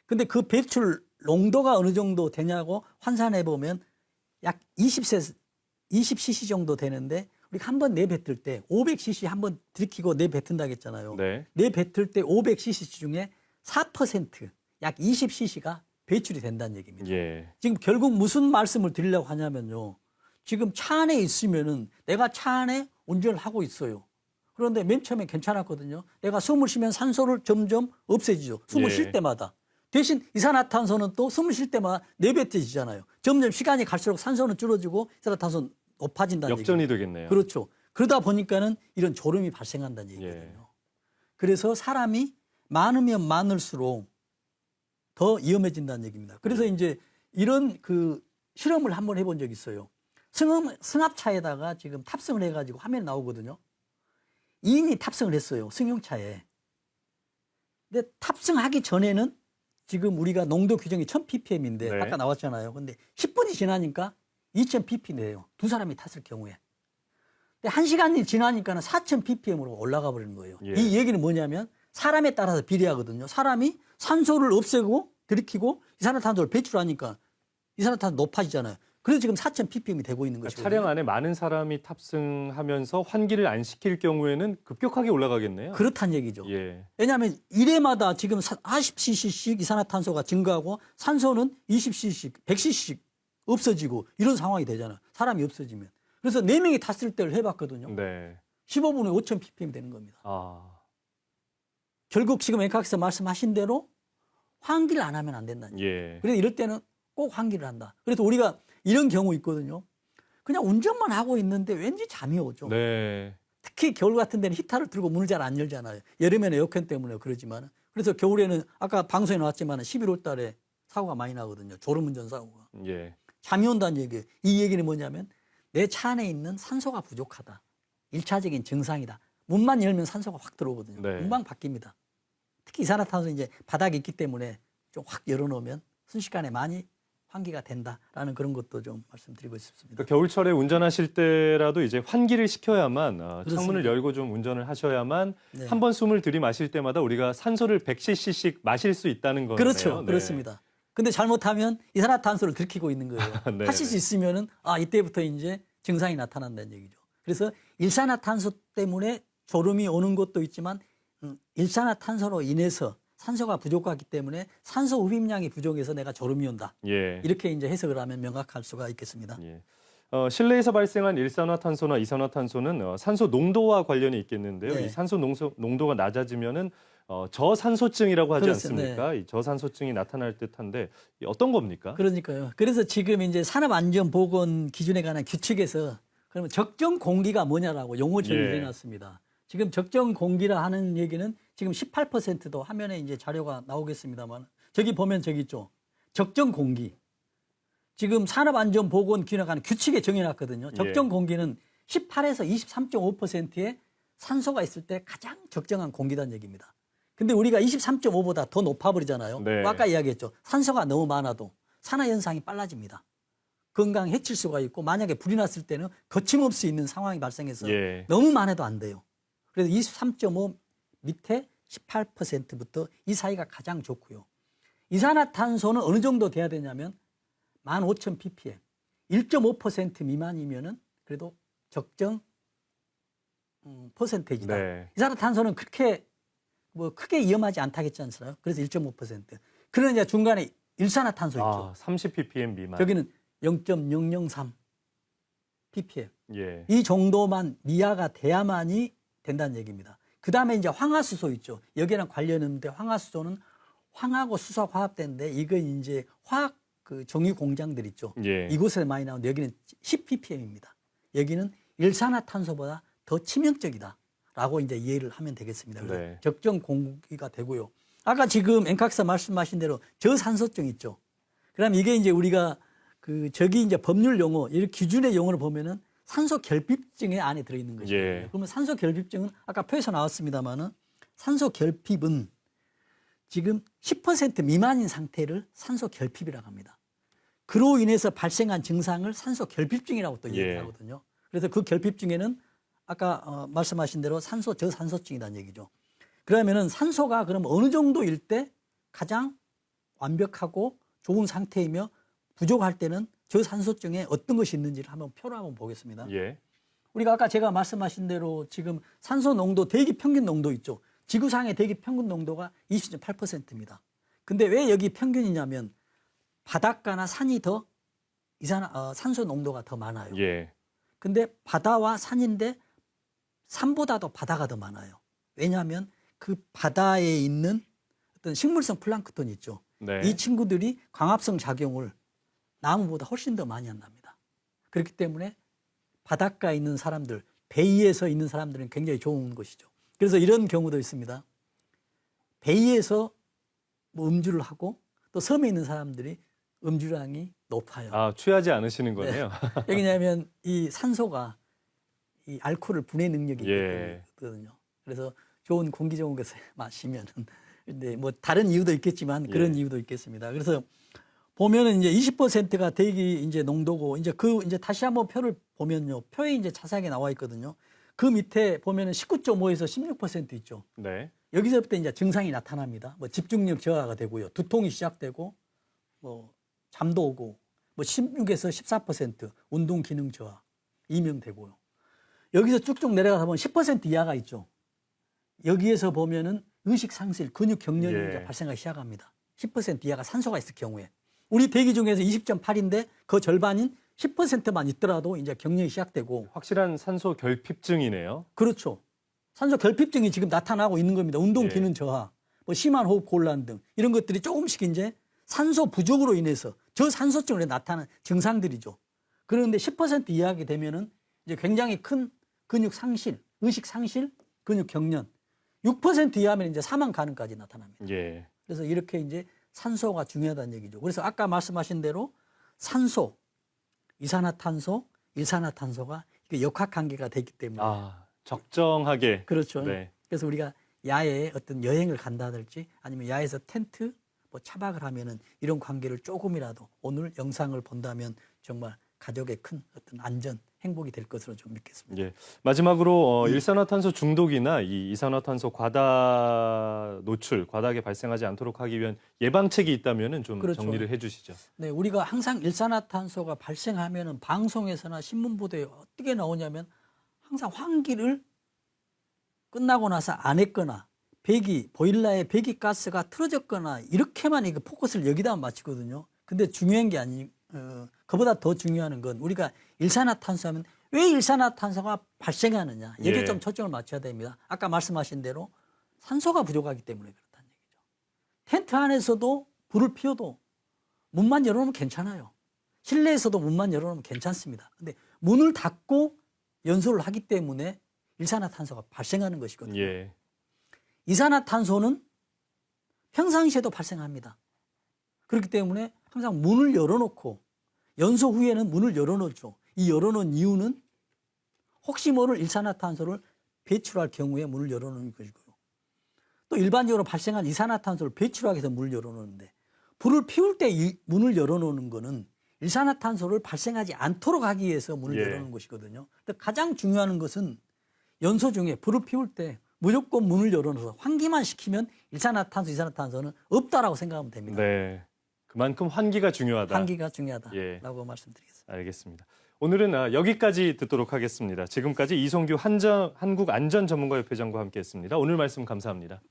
근데 그 배출 농도가 어느 정도 되냐고 환산해 보면 약 20cc 정도 되는데 우리가 한 번 내뱉을 때 500cc 한 번 들이키고 내뱉는다고 했잖아요. 네. 내뱉을 때 500cc 중에 4%, 약 20cc가 배출이 된다는 얘기입니다. 예. 지금 결국 무슨 말씀을 드리려고 하냐면요. 지금 차 안에 있으면은 내가 차 안에 운전을 하고 있어요. 그런데 맨 처음에 괜찮았거든요. 내가 숨을 쉬면 산소를 점점 없애지죠. 숨을 예. 쉴 때마다. 대신 이산화탄소는 또 숨을 쉴 때마다 내뱉어지잖아요. 점점 시간이 갈수록 산소는 줄어지고 이산화탄소는 높아진다는 얘기죠. 역전이 되겠네요. 그렇죠. 그러다 보니까는 이런 졸음이 발생한다는 얘기거든요. 예. 그래서 사람이 많으면 많을수록 더 위험해진다는 얘기입니다. 그래서 이제 이런 그 실험을 한번 해본 적이 있어요. 승합차에다가 지금 탑승을 해가지고 화면에 나오거든요. 2인이 탑승을 했어요. 승용차에. 근데 탑승하기 전에는 지금 우리가 농도 규정이 1000ppm인데 네. 아까 나왔잖아요. 근데 10분이 지나니까 2000ppm이에요. 두 사람이 탔을 경우에. 근데 1시간이 지나니까는 4000ppm으로 올라가 버리는 거예요. 예. 이 얘기는 뭐냐면 사람에 따라서 비례하거든요. 사람이 산소를 없애고 들이키고 이산화탄소를 배출하니까 이산화탄소 높아지잖아요. 그래서 지금 4000ppm이 되고 있는 그러니까 것이거든요. 차량 안에 많은 사람이 탑승하면서 환기를 안 시킬 경우에는 급격하게 올라가겠네요. 그렇다는 얘기죠. 예. 왜냐하면 1회마다 지금 40cc씩 이산화탄소가 증가하고 산소는 20cc, 100cc씩 없어지고 이런 상황이 되잖아요. 사람이 없어지면. 그래서 4명이 탔을 때를 해봤거든요. 네. 15분에 5000ppm 되는 겁니다. 아. 결국 지금 앵카께서 말씀하신 대로 환기를 안 하면 안 된다는 얘기예요. 예. 그래서 이럴 때는 꼭 환기를 한다. 그래서 우리가 이런 경우 있거든요. 그냥 운전만 하고 있는데 왠지 잠이 오죠. 네. 특히 겨울 같은 데는 히터를 틀고 문을 잘 안 열잖아요. 여름에는 에어컨 때문에 그러지만. 그래서 겨울에는 아까 방송에 나왔지만 11월 달에 사고가 많이 나거든요. 졸음운전 사고가. 예. 잠이 온다는 얘기예요. 이 얘기는 뭐냐면 내 차 안에 있는 산소가 부족하다. 1차적인 증상이다. 문만 열면 산소가 확 들어오거든요. 네. 금방 바뀝니다. 특히 이산화탄소 이제 바닥에 있기 때문에 좀 확 열어놓으면 순식간에 많이 환기가 된다라는 그런 것도 좀 말씀드리고 싶습니다. 그러니까 겨울철에 운전하실 때라도 이제 환기를 시켜야만 그렇습니다. 창문을 열고 좀 운전을 하셔야만 네. 한 번 숨을 들이마실 때마다 우리가 산소를 100cc씩 마실 수 있다는 거네요. 그렇죠. 네. 그렇습니다. 근데 잘못하면 이산화탄소를 들이키고 있는 거예요. 네. 하실 수 있으면은 이때부터 이제 증상이 나타난다는 얘기죠. 그래서 일산화탄소 때문에 졸음이 오는 것도 있지만 일산화탄소로 인해서 산소가 부족하기 때문에 산소 흡입량이 부족해서 내가 졸음이 온다. 예. 이렇게 이제 해석을 하면 명확할 수가 있겠습니다. 예. 실내에서 발생한 일산화탄소나 이산화탄소는 산소 농도와 관련이 있겠는데요. 네. 이 산소 농도가 낮아지면은 저산소증이라고 하지 그렇죠. 않습니까? 이 저산소증이 나타날 듯한데 어떤 겁니까? 그러니까요. 그래서 지금 이제 산업안전보건 기준에 관한 규칙에서 그러면 적정 공기가 뭐냐라고 용어 정의를 예. 해놨습니다. 지금 적정 공기라 하는 얘기는 지금 18%도 화면에 이제 자료가 나오겠습니다만 저기 보면 저기 있죠. 적정 공기. 지금 산업안전보건 기준에 관한 규칙에 정해놨거든요. 적정 공기는 18에서 23.5%의 산소가 있을 때 가장 적정한 공기다는 얘기입니다. 근데 우리가 23.5보다 더 높아버리잖아요. 네. 아까 이야기했죠. 산소가 너무 많아도 산화현상이 빨라집니다. 건강에 해칠 수가 있고 만약에 불이 났을 때는 거침없이 있는 상황이 발생해서 예. 너무 많아도 안 돼요. 그래서 23.5 밑에 18%부터 이 사이가 가장 좋고요. 이산화탄소는 어느 정도 돼야 되냐면 15,000ppm, 1.5% 미만이면은 그래도 적정 퍼센테이지다. 네. 이산화탄소는 그렇게 뭐 크게 위험하지 않다겠지 않습니까? 그래서 1.5%. 그러나 이제 중간에 일산화탄소 있죠. 30ppm 미만. 저기는 0.003 ppm. 예. 이 정도만 미하가 돼야만이 된다는 얘기입니다. 그 다음에 이제 황화수소 있죠. 여기랑 관련 있는데 황화수소는 황하고 수소가 화합되는데 이건 이제 화학 그 정유 공장들 있죠. 예. 이곳에 많이 나오는데 여기는 10ppm입니다. 여기는 일산화탄소보다 더 치명적이다라고 이제 이해를 하면 되겠습니다. 그래서 네. 적정 공기가 되고요. 아까 지금 앵카크사 말씀하신 대로 저산소증 있죠. 그럼 이게 이제 우리가 저기 이제 법률 용어, 이 기준의 용어를 보면은 산소 결핍증의 안에 들어있는 것이거든요. 예. 그러면 산소 결핍증은 아까 표에서 나왔습니다만은 산소 결핍은 지금 10% 미만인 상태를 산소 결핍이라고 합니다. 그로 인해서 발생한 증상을 산소 결핍증이라고 또 예. 얘기하거든요. 그래서 그 결핍증에는 아까 말씀하신 대로 산소 저산소증이라는 얘기죠. 그러면은 산소가 그럼 어느 정도일 때 가장 완벽하고 좋은 상태이며 부족할 때는 저산소증에 어떤 것이 있는지를 한번 표로 한번 보겠습니다. 예. 우리가 아까 제가 말씀하신 대로 지금 산소 농도, 대기 평균 농도 있죠. 지구상의 대기 평균 농도가 20.8%입니다. 근데 왜 여기 평균이냐면 바닷가나 산이 더 산소 농도가 더 많아요. 예. 근데 바다와 산인데 산보다도 바다가 더 많아요. 왜냐하면 그 바다에 있는 어떤 식물성 플랑크톤 있죠. 네. 이 친구들이 광합성 작용을 나무보다 훨씬 더 많이 한답니다. 그렇기 때문에 바닷가에 있는 사람들, 베이에서 있는 사람들은 굉장히 좋은 것이죠. 그래서 이런 경우도 있습니다. 베이에서 뭐 음주를 하고 또 섬에 있는 사람들이 음주량이 높아요. 아, 취하지 않으시는 거네요. 왜냐하면 이 산소가 이 알코올을 분해 능력이 예. 있거든요. 그래서 좋은 공기 좋은 것을 마시면은 근데 뭐 다른 이유도 있겠지만 그런 예. 이유도 있겠습니다. 그래서 보면은 이제 20%가 대기 이제 농도고 이제 이제 다시 한번 표를 보면요. 표에 이제 자세하게 나와 있거든요. 그 밑에 보면은 19.5에서 16% 있죠. 네. 여기서부터 이제 증상이 나타납니다. 뭐 집중력 저하가 되고요. 두통이 시작되고 뭐 잠도 오고 뭐 16에서 14% 운동 기능 저하 이명되고요. 여기서 쭉쭉 내려가다 보면 10% 이하가 있죠. 여기에서 보면은 의식 상실, 근육 경련이 예. 이제 발생하기 시작합니다. 10% 이하가 산소가 있을 경우에. 우리 대기 중에서 20.8인데 그 절반인 10%만 있더라도 이제 경련이 시작되고. 확실한 산소 결핍증이네요. 그렇죠. 산소 결핍증이 지금 나타나고 있는 겁니다. 운동 예. 기능 저하, 뭐 심한 호흡 곤란 등 이런 것들이 조금씩 이제 산소 부족으로 인해서 저산소증으로 나타나는 증상들이죠. 그런데 10% 이하게 되면은 이제 굉장히 큰 근육 상실, 의식 상실, 근육 경련. 6% 이하면 이제 사망 가능까지 나타납니다. 예. 그래서 이렇게 이제 산소가 중요하다는 얘기죠. 그래서 아까 말씀하신 대로 산소, 이산화탄소, 일산화탄소가 이게 역학관계가 되기 때문에. 아, 적정하게. 그렇죠. 네. 그래서 우리가 야외에 어떤 여행을 간다든지 아니면 야외에서 텐트, 뭐 차박을 하면은 이런 관계를 조금이라도 오늘 영상을 본다면 정말 가족의 큰 어떤 안전, 행복이 될 것으로 좀 믿겠습니다. 예. 마지막으로 일산화탄소 중독이나 이 이산화탄소 과다 노출, 과다하게 발생하지 않도록 하기 위한 예방책이 있다면은 좀 그렇죠. 정리를 해주시죠. 네, 우리가 항상 일산화탄소가 발생하면은 방송에서나 신문 보도에 어떻게 나오냐면 항상 환기를 끝나고 나서 안 했거나 보일러에 배기가스가 틀어졌거나 이렇게만 이거 포커스를 여기다 맞추거든요. 근데 중요한 게 그보다 더 중요한 건 우리가 일산화탄소 하면 왜 일산화탄소가 발생하느냐. 여기에 예. 좀 초점을 맞춰야 됩니다. 아까 말씀하신 대로 산소가 부족하기 때문에 그렇다는 얘기죠. 텐트 안에서도 불을 피워도 문만 열어놓으면 괜찮아요. 실내에서도 문만 열어놓으면 괜찮습니다. 근데 문을 닫고 연소를 하기 때문에 일산화탄소가 발생하는 것이거든요. 예. 이산화탄소는 평상시에도 발생합니다. 그렇기 때문에 항상 문을 열어놓고 연소 후에는 문을 열어놓죠. 이 열어놓은 이유는 혹시 모를 일산화탄소를 배출할 경우에 문을 열어놓는 것이고요. 또 일반적으로 발생한 이산화탄소를 배출하기 위해서 문을 열어놓는데 불을 피울 때 문을 열어놓는 거는 일산화탄소를 발생하지 않도록 하기 위해서 문을 예. 열어놓는 것이거든요. 근데 가장 중요한 것은 연소 중에 불을 피울 때 무조건 문을 열어놓아서 환기만 시키면 일산화탄소, 이산화탄소는 없다라고 생각하면 됩니다. 네. 그만큼 환기가 중요하다. 환기가 중요하다라고 예. 말씀드리겠습니다. 알겠습니다. 오늘은 여기까지 듣도록 하겠습니다. 지금까지 이송규 한국안전전문가협회장과 함께했습니다. 오늘 말씀 감사합니다.